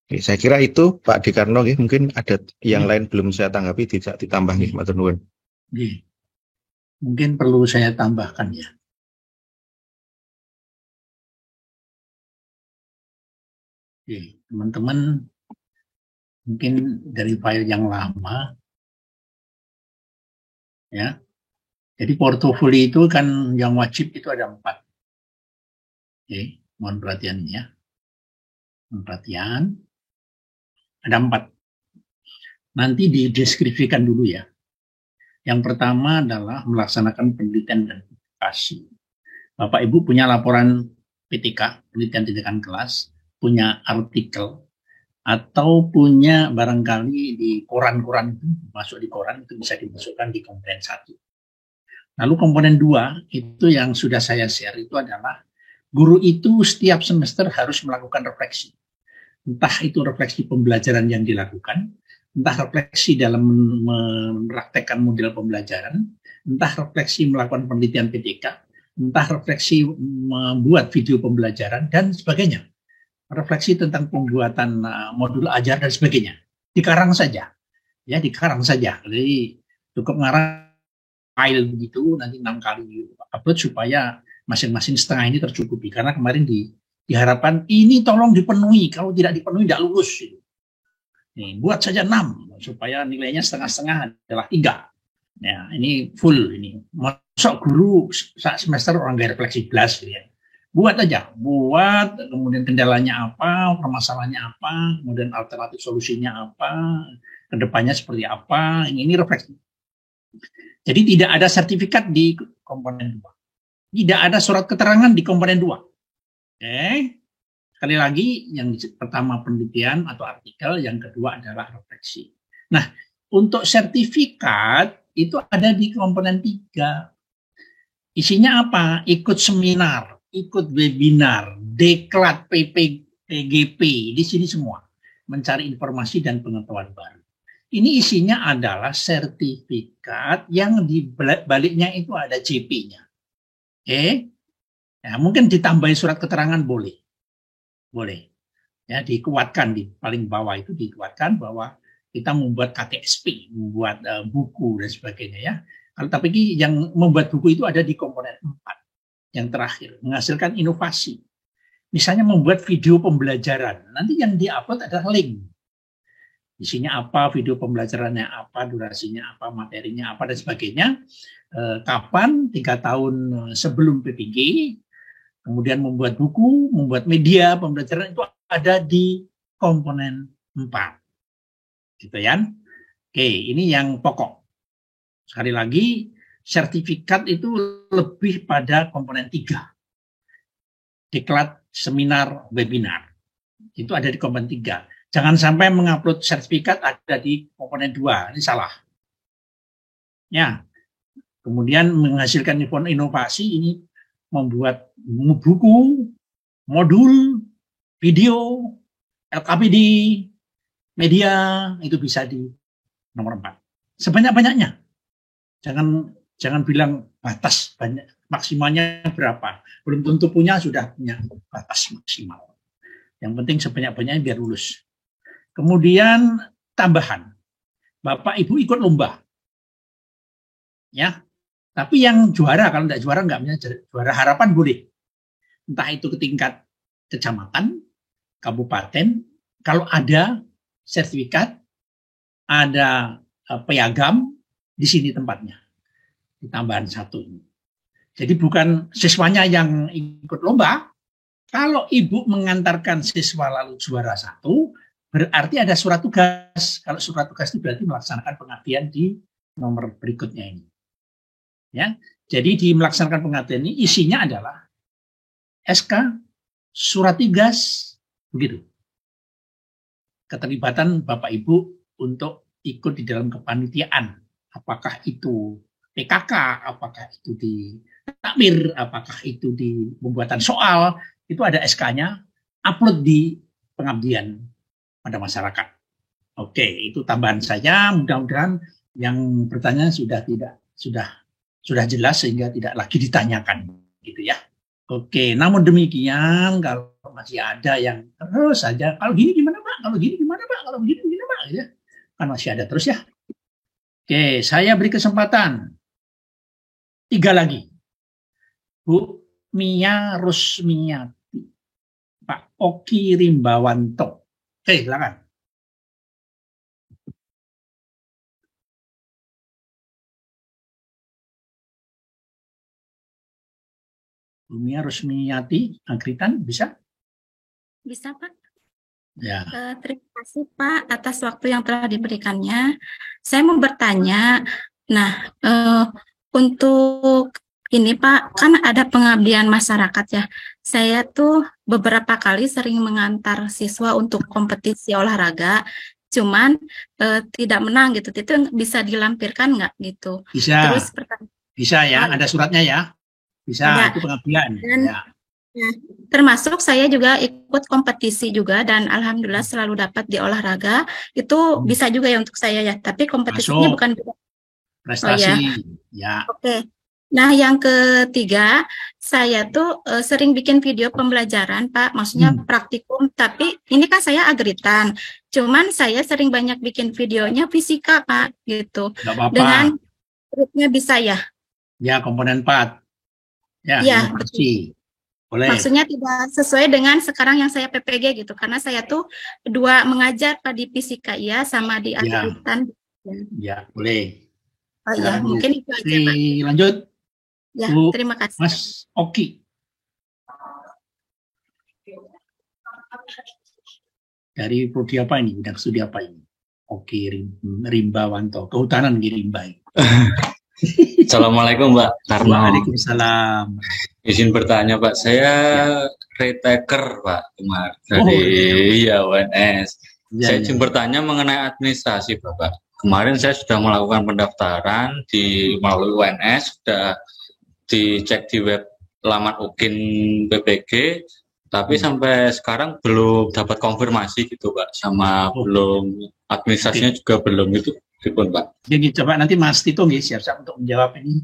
[SPEAKER 5] Oke, saya kira itu Pak Dekarno, mungkin ada yang lain belum saya tanggapi, tidak ditambah nih, Matur nuwun.
[SPEAKER 7] Mungkin perlu saya tambahkan ya. Oke, teman-teman, mungkin dari file yang lama, ya. Jadi portofolio itu kan yang wajib itu ada 4. Oke, mohon perhatian ya. Perhatian. Ada 4. Nanti dideskripsikan dulu ya. Yang pertama adalah melaksanakan penelitian dan publikasi. Bapak Ibu punya laporan PTK, penelitian tindakan kelas, punya artikel, atau punya barangkali di koran-koran itu, masuk di koran itu bisa dimasukkan di komponen 1. Lalu komponen 2 itu yang sudah saya share itu adalah guru itu setiap semester harus melakukan refleksi. Entah itu refleksi pembelajaran yang dilakukan, entah refleksi dalam mempraktekkan model pembelajaran, entah refleksi melakukan penelitian PTK, entah refleksi membuat video pembelajaran, dan sebagainya. Refleksi tentang pembuatan modul ajar dan sebagainya. Dikarang saja. Ya, dikarang saja. Jadi cukup ngarang file begitu, nanti 6 kali upload supaya masing-masing setengah ini tercukupi. Karena kemarin diharapkan ini tolong dipenuhi, kalau tidak dipenuhi tidak lulus. Nih, buat saja 6 supaya nilainya setengah-setengah adalah 3. Ya, ini full ini. Masuk guru saat semester orang gak refleksi belas ya. Buat aja, kemudian kendalanya apa, permasalahannya apa, kemudian alternatif solusinya apa, kedepannya seperti apa, ini refleksi. Jadi tidak ada sertifikat di komponen 2. Tidak ada surat keterangan di komponen 2. Oke, sekali lagi yang pertama penelitian atau artikel, yang kedua adalah refleksi. Nah, untuk sertifikat itu ada di komponen 3. Isinya apa? Ikut seminar, ikut webinar, deklat, PGP, di sini semua. Mencari informasi dan pengetahuan baru. Ini isinya adalah sertifikat yang di baliknya itu ada JP-nya. Oke. Ya, mungkin ditambahi surat keterangan boleh. Ya, dikuatkan di paling bawah itu dikuatkan bahwa kita membuat KTSP, membuat buku dan sebagainya ya. Kalau tapi yang membuat buku itu ada di komponen 4. Yang terakhir, menghasilkan inovasi. Misalnya membuat video pembelajaran. Nanti yang diupload adalah link. Isinya apa, video pembelajarannya apa, durasinya apa, materinya apa dan sebagainya. Kapan? 3 tahun sebelum PPG. Kemudian membuat buku, membuat media pembelajaran itu ada di komponen 4. Gitu ya. Oke, ini yang pokok. Sekali lagi, sertifikat itu lebih pada komponen 3. Diklat, seminar, webinar. Itu ada di komponen 3. Jangan sampai mengupload sertifikat ada di komponen 2. Ini salah. Ya. Kemudian menghasilkan inovasi ini membuat buku, modul, video, LKPD, media, itu bisa di nomor 4. Sebanyak-banyaknya. Jangan bilang batas banyak maksimalnya berapa. Belum tentu sudah punya batas maksimal. Yang penting sebanyak-banyaknya biar lulus. Kemudian tambahan, Bapak Ibu ikut lomba, ya. Tapi yang juara, kalau tidak juara nggak punya juara harapan boleh. Entah itu ke tingkat kecamatan, kabupaten, kalau ada sertifikat, ada piagam, di sini tempatnya. Di tambahan 1 ini. Jadi bukan siswanya yang ikut lomba. Kalau ibu mengantarkan siswa lalu juara 1, berarti ada surat tugas. Kalau surat tugas itu berarti melaksanakan pengabdian di nomor berikutnya ini. Ya, jadi di melaksanakan pengabdian ini isinya adalah SK, surat tugas, begitu. Keterlibatan Bapak Ibu untuk ikut di dalam kepanitiaan. Apakah itu PKK, apakah itu di takmir, apakah itu di pembuatan soal, itu ada SK-nya, upload di pengabdian pada masyarakat. Oke, itu tambahan saja. Mudah-mudahan yang bertanya sudah jelas sehingga tidak lagi ditanyakan, gitu ya. Oke, namun demikian kalau masih ada yang terus saja, kalau gini gimana Pak? Kalau gini gimana Pak? Kalau begini gimana Pak? Ya, kan masih ada terus ya. Oke, saya beri kesempatan 3 lagi. Bu Mia Rusmiati, Pak Oki Rimbawanto. Oke, silakan. Bu Mia Rusmiati, Agritan, bisa?
[SPEAKER 11] Bisa, Pak.
[SPEAKER 7] Ya.
[SPEAKER 11] Terima kasih, Pak, atas waktu yang telah diberikannya. Saya mau bertanya, nah, untuk ini Pak, kan ada pengabdian masyarakat ya. Saya tuh beberapa kali sering mengantar siswa untuk kompetisi olahraga, cuman tidak menang gitu. Itu bisa dilampirkan nggak gitu?
[SPEAKER 7] Bisa.
[SPEAKER 11] Terus
[SPEAKER 7] Bisa ya, ada suratnya ya. Bisa, ada. Itu pengabdian. Dan, ya.
[SPEAKER 11] Ya, termasuk saya juga ikut kompetisi juga dan alhamdulillah selalu dapat di olahraga. Itu bisa juga ya untuk saya ya. Tapi kompetisinya bukan
[SPEAKER 7] prestasi.
[SPEAKER 11] Oh, ya. Oke. Nah, yang ketiga, saya tuh sering bikin video pembelajaran, Pak. Maksudnya praktikum, tapi ini kan saya agritan. Cuman saya sering banyak bikin videonya fisika, Pak, gitu.
[SPEAKER 7] Nggak apa-apa.
[SPEAKER 11] Dengan grupnya bisa ya?
[SPEAKER 7] Ya, komponen 4. Ya, betul. Boleh.
[SPEAKER 11] Maksudnya tidak sesuai dengan sekarang yang saya PPG gitu. Karena saya tuh 2 mengajar, Pak, di fisika ya, sama di agritan.
[SPEAKER 7] Ya, boleh.
[SPEAKER 11] Oh iya, mungkin itu aja, Pak.
[SPEAKER 7] Lanjut.
[SPEAKER 11] Ya, terima kasih.
[SPEAKER 7] Mas Oki. Dari prodi apa ini? Bidang studi apa ini? Oki Rimbawanto. Kehutanan di Rimbai.
[SPEAKER 12] Assalamualaikum Pak Karno.
[SPEAKER 7] Waalaikumsalam.
[SPEAKER 12] Izin bertanya Pak, saya retaker Pak kemarin dari UNS. Saya izin bertanya mengenai administrasi Bapak. Kemarin saya sudah melakukan pendaftaran melalui UNS, sudah dicek di web laman UKIN PPG, tapi sampai sekarang belum dapat konfirmasi gitu Pak, sama belum administrasinya juga belum itu pun Pak.
[SPEAKER 7] Jadi coba nanti Mas Tito siap-siap untuk menjawab ini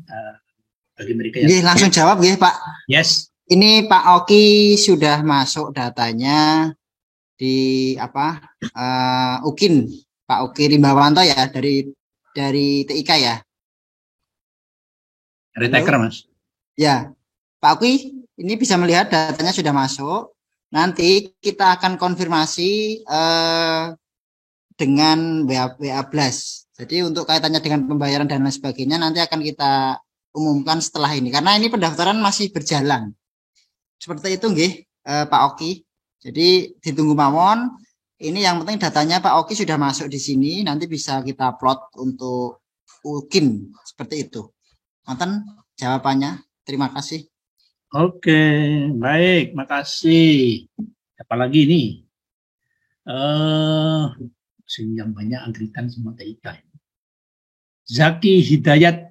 [SPEAKER 7] bagi mereka yang
[SPEAKER 6] langsung jawab Pak.
[SPEAKER 7] Yes.
[SPEAKER 6] Ini Pak Oki sudah masuk datanya di UKIN, Pak Oki Rimbawanto ya dari TIK ya.
[SPEAKER 7] Retaker Mas.
[SPEAKER 6] Ya, Pak Oki, ini bisa melihat datanya sudah masuk. Nanti kita akan konfirmasi dengan WA Blast. Jadi untuk kaitannya dengan pembayaran dan lain sebagainya nanti akan kita umumkan setelah ini. Karena ini pendaftaran masih berjalan. Seperti itu Pak Oki. Jadi ditunggu mawon. Ini yang penting datanya Pak Oki sudah masuk di sini. Nanti bisa kita plot untuk UKIN. Seperti itu. Nonton jawabannya. Terima kasih.
[SPEAKER 7] Oke, baik, makasih. Apalagi ini, yang banyak agritan semua TIK. Zaki Hidayat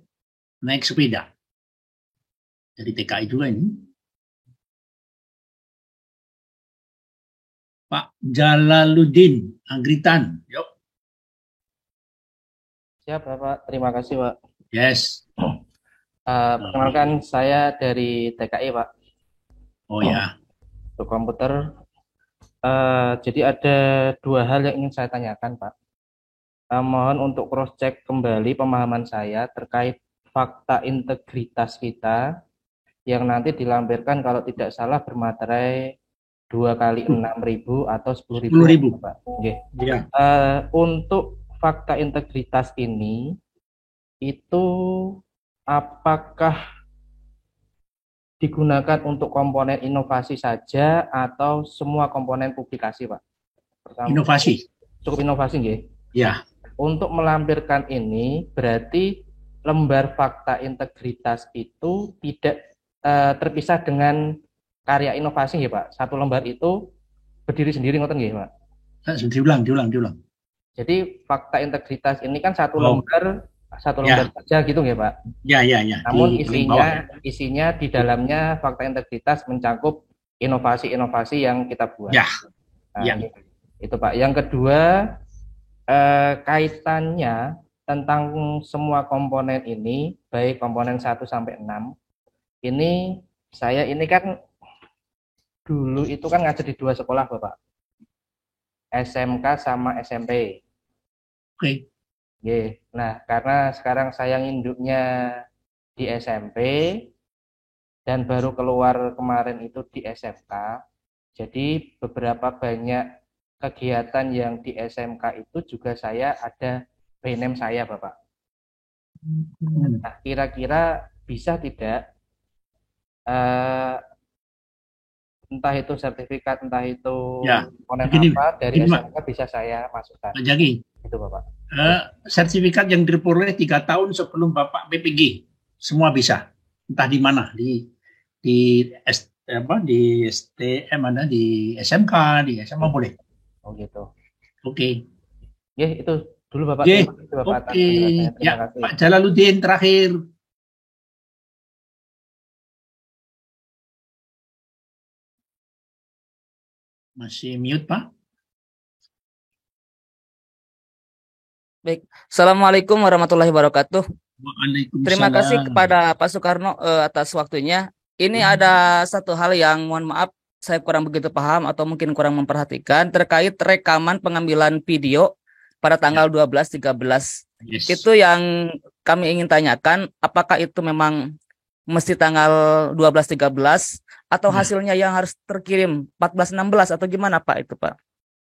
[SPEAKER 7] naik sepeda dari TKI juga ini. Pak Jalaluddin Agritan, yuk.
[SPEAKER 13] Siap Bapak, terima kasih Pak.
[SPEAKER 7] Yes.
[SPEAKER 13] Perkenalkan saya dari TKI, Pak.
[SPEAKER 7] Oh ya.
[SPEAKER 13] Untuk komputer. Jadi ada dua hal yang ingin saya tanyakan, Pak. Mohon untuk cross check kembali pemahaman saya terkait fakta integritas kita yang nanti dilampirkan kalau tidak salah bermaterai 2 kali 6.000 atau 10.000, Pak. Okay.
[SPEAKER 7] Ya.
[SPEAKER 13] Untuk fakta integritas ini itu apakah digunakan untuk komponen inovasi saja atau semua komponen publikasi, Pak?
[SPEAKER 7] Pertama, inovasi.
[SPEAKER 13] Cukup inovasi, nggih?
[SPEAKER 7] Ya.
[SPEAKER 13] Untuk melampirkan ini berarti lembar fakta integritas itu tidak terpisah dengan karya inovasi, ya, Pak? Satu lembar itu berdiri sendiri, ngoten nggih, Pak?
[SPEAKER 7] Diulang.
[SPEAKER 13] Jadi fakta integritas ini kan satu lembar saja gitu nggih, Pak?
[SPEAKER 7] Ya.
[SPEAKER 13] Namun isinya di dalamnya fakta integritas mencakup inovasi-inovasi yang kita buat.
[SPEAKER 7] Ya.
[SPEAKER 13] Itu, Pak. Yang kedua, kaitannya tentang semua komponen ini, baik komponen 1 sampai 6. Ini kan dulu itu kan ngajar di 2 sekolah, Bapak. SMK sama SMP.
[SPEAKER 7] Oke.
[SPEAKER 13] Nah, karena sekarang saya nginduknya di SMP dan baru keluar kemarin itu di SMK, jadi beberapa banyak kegiatan yang di SMK itu juga saya ada BNM saya, Bapak. Nah, kira-kira bisa tidak entah itu sertifikat, entah itu komponen apa dari SMK bisa saya masukkan.
[SPEAKER 7] Jadi,
[SPEAKER 13] itu, Bapak.
[SPEAKER 7] Sertifikat yang diperoleh 3 tahun sebelum Bapak PPG semua bisa, entah di mana, di STM ada, di SMK, di SMA boleh.
[SPEAKER 13] Oh gitu.
[SPEAKER 7] Oke.
[SPEAKER 13] Itu dulu Bapak.
[SPEAKER 7] Oke. Ya, Pak Jalaluddin terakhir. Masih mute, Pak?
[SPEAKER 14] Baik. Assalamualaikum warahmatullahi wabarakatuh.
[SPEAKER 7] Waalaikumsalam.
[SPEAKER 14] Terima kasih kepada Pak Soekarno atas waktunya. Ini ada satu hal yang mohon maaf saya kurang begitu paham atau mungkin kurang memperhatikan terkait rekaman pengambilan video pada tanggal 12-13.
[SPEAKER 7] Yes.
[SPEAKER 14] Itu yang kami ingin tanyakan, apakah itu memang mesti tanggal 12-13 atau hasilnya yang harus terkirim 14-16 atau gimana Pak itu, Pak?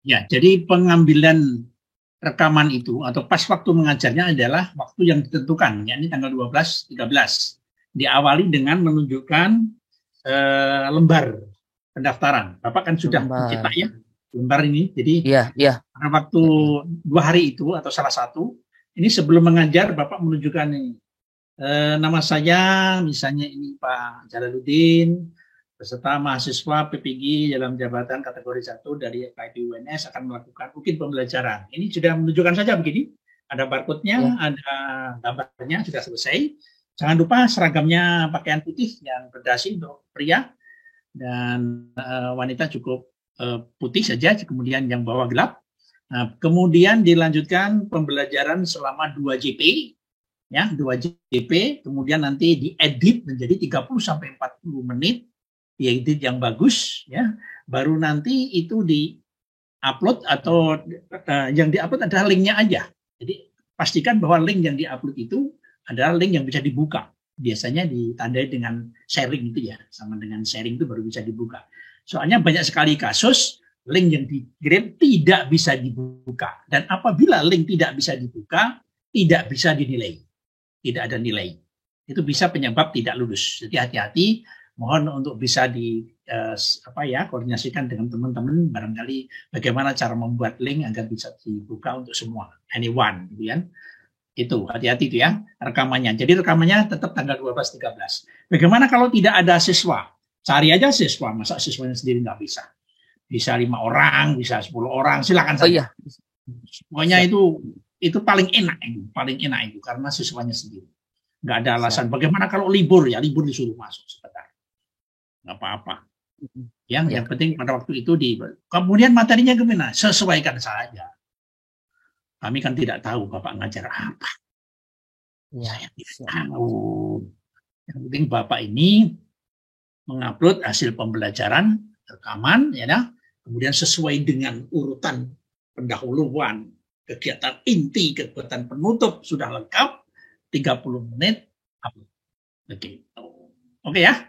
[SPEAKER 7] Ya, jadi pengambilan rekaman itu atau pas waktu mengajarnya adalah waktu yang ditentukan, yakni tanggal 12-13. Diawali dengan menunjukkan lembar pendaftaran. Bapak kan sudah mencetak ya lembar ini. Jadi pada waktu 2 hari itu atau salah satu ini sebelum mengajar Bapak menunjukkan ini. Nama saya misalnya ini Pak Jalaluddin beserta mahasiswa PPG dalam jabatan kategori 1 dari FKIP UNS akan melakukan ukir pembelajaran. Ini sudah menunjukkan saja begini. Ada barcode-nya, ada gambarnya, sudah selesai. Jangan lupa seragamnya pakaian putih yang berdasi untuk pria dan wanita cukup putih saja, kemudian yang bawah gelap. Nah, kemudian dilanjutkan pembelajaran selama 2 JP, ya 2 JP, kemudian nanti diedit menjadi 30-40 menit, diedit yang bagus, ya. Baru nanti itu di-upload atau yang di-upload adalah linknya aja. Jadi pastikan bahwa link yang di-upload itu adalah link yang bisa dibuka. Biasanya ditandai dengan sharing itu ya, sama dengan sharing itu baru bisa dibuka. Soalnya banyak sekali kasus link yang dikirim tidak bisa dibuka. Dan apabila link tidak bisa dibuka, tidak bisa dinilai. Tidak ada nilai. Itu bisa penyebab tidak lulus. Jadi hati-hati, mohon untuk bisa koordinasikan dengan teman-teman barangkali bagaimana cara membuat link agar bisa dibuka untuk semua, anyone, gitu kan. Itu hati-hati itu ya rekamannya. Jadi rekamannya tetap tanggal 12-13. Bagaimana kalau tidak ada siswa? Cari aja siswa, masa siswanya sendiri nggak bisa. Bisa 5 orang, bisa 10 orang, silakan saja.
[SPEAKER 14] Iya.
[SPEAKER 7] Pokoknya itu paling enak itu karena siswanya sendiri. Nggak ada alasan. Bagaimana kalau libur ya? Libur disuruh masuk sebentar. Nggak apa-apa. Yang penting pada waktu itu kemudian materinya gimana? Sesuaikan saja. Kami kan tidak tahu Bapak ngajar apa. Saya tahu. Yang penting Bapak ini mengupload hasil pembelajaran rekaman, ya, nah, kemudian sesuai dengan urutan pendahuluan kegiatan inti, kegiatan penutup sudah lengkap, 30 menit upload. Begitu. Oke ya.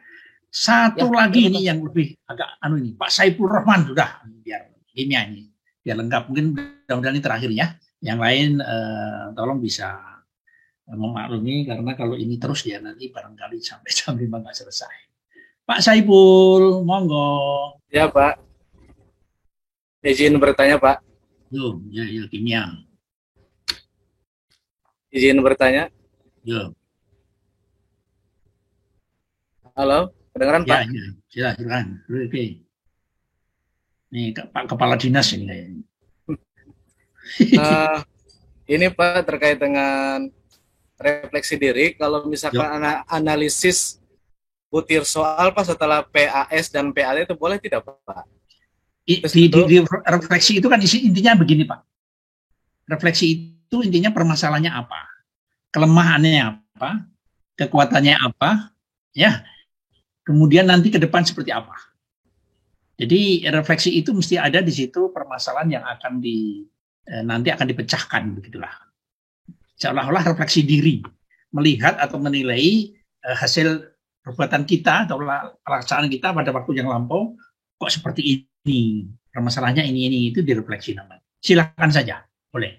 [SPEAKER 7] Satu
[SPEAKER 14] Ya,
[SPEAKER 7] lagi
[SPEAKER 14] ya,
[SPEAKER 7] ini yang lebih agak ini, Pak Saiful Rahman sudah biar ini biar lengkap. Mungkin mudah-mudahan ini terakhir ya. Yang lain tolong bisa memaklumi karena kalau ini terus ya nanti barangkali sampai jam 5 nggak selesai. Pak Saiful, monggo.
[SPEAKER 15] Ya Pak, izin bertanya Pak.
[SPEAKER 7] Yo, kimia.
[SPEAKER 15] Izin bertanya.
[SPEAKER 7] Yo.
[SPEAKER 15] Halo, kedengeran Pak?
[SPEAKER 7] Ya, silakan. Oke. Nih Pak Kepala Dinas ini kayaknya.
[SPEAKER 15] Ini Pak terkait dengan refleksi diri. Kalau misalkan analisis butir soal Pak setelah PAS dan PAT itu boleh tidak Pak?
[SPEAKER 7] Di refleksi itu kan intinya begini Pak. Refleksi itu intinya permasalahannya apa? Kelemahannya apa? Kekuatannya apa? Ya. Kemudian nanti ke depan seperti apa. Jadi refleksi itu mesti ada di situ permasalahan yang akan nanti akan dipecahkan, begitulah. Seolah-olah refleksi diri, melihat atau menilai hasil perbuatan kita atau pelaksanaan kita pada waktu yang lampau, kok seperti ini, permasalahannya ini itu direfleksi namanya. Silakan saja, boleh.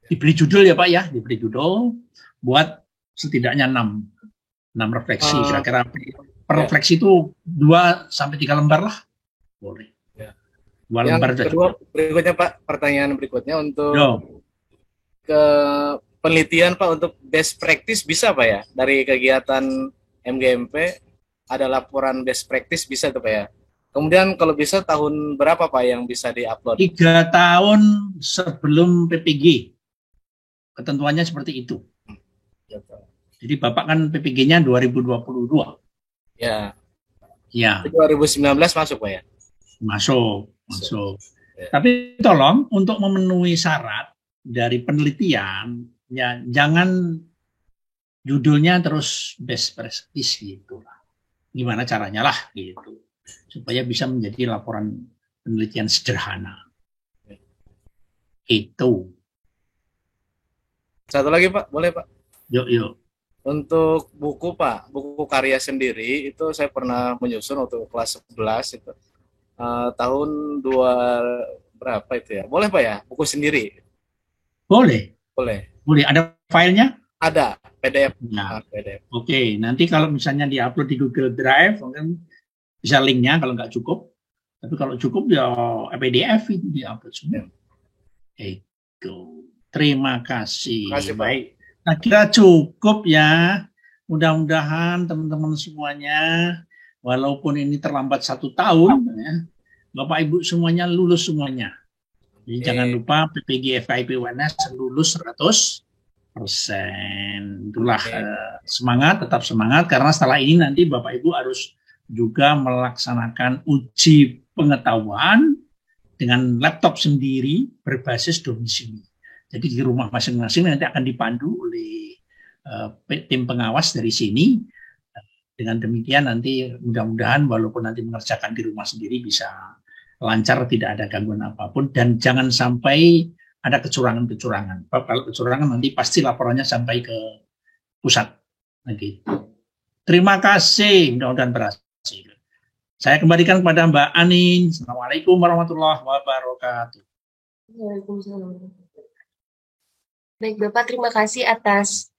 [SPEAKER 7] Diberi judul ya Pak ya, diberi judul, buat setidaknya 6 refleksi, kira-kira per refleksi itu 2 sampai 3 lembar lah, boleh.
[SPEAKER 15] Ya.
[SPEAKER 7] 2 lembar
[SPEAKER 15] Yang kedua, berikutnya Pak, pertanyaan berikutnya untuk ke penelitian Pak untuk best practice bisa Pak ya? Dari kegiatan MGMP ada laporan best practice bisa tuh Pak ya? Kemudian kalau bisa tahun berapa Pak yang bisa diupload?
[SPEAKER 7] 3 tahun sebelum PPG. Ketentuannya seperti itu. Jadi Bapak kan PPG-nya 2022.
[SPEAKER 15] Ya.
[SPEAKER 7] Ya.
[SPEAKER 15] 2019 masuk Pak ya?
[SPEAKER 7] Masuk. Ya. Tapi tolong untuk memenuhi syarat dari penelitian, ya jangan judulnya terus best practice gitu lah. Gimana caranya lah gitu. Supaya bisa menjadi laporan penelitian sederhana. Itu.
[SPEAKER 15] Satu lagi Pak, boleh Pak?
[SPEAKER 7] Yuk.
[SPEAKER 15] Untuk buku Pak, buku karya sendiri itu saya pernah menyusun waktu kelas 11 itu. Tahun berapa itu ya? Boleh Pak ya? Buku sendiri?
[SPEAKER 7] Boleh. Ada filenya?
[SPEAKER 15] Ada, PDF.
[SPEAKER 7] Nah,
[SPEAKER 15] PDF.
[SPEAKER 7] Oke, nanti kalau misalnya diupload di Google Drive, mungkin bisa linknya kalau nggak cukup. Tapi kalau cukup ya PDF itu diupload semua. Itu. Terima kasih. Baik. Nah, kira cukup ya. Mudah-mudahan teman-teman semuanya, walaupun ini terlambat 1 tahun, ya, Bapak Ibu semuanya lulus semuanya. Jadi jangan lupa PPG FKIP UNS lulus 100%. Itulah semangat, tetap semangat, karena setelah ini nanti Bapak Ibu harus juga melaksanakan uji pengetahuan dengan laptop sendiri berbasis domisili. Jadi di rumah masing-masing nanti akan dipandu oleh tim pengawas dari sini. Dengan demikian nanti mudah-mudahan walaupun nanti mengerjakan di rumah sendiri bisa lancar, tidak ada gangguan apapun, dan jangan sampai ada kecurangan-kecurangan. Kalau kecurangan nanti pasti laporannya sampai ke pusat. Gitu. Terima kasih, mudah-mudahan berhasil. Saya kembalikan kepada Mbak Anin. Assalamualaikum warahmatullahi wabarakatuh.
[SPEAKER 1] Waalaikumsalam. Baik Bapak, terima kasih atas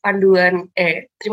[SPEAKER 1] panduan. Terima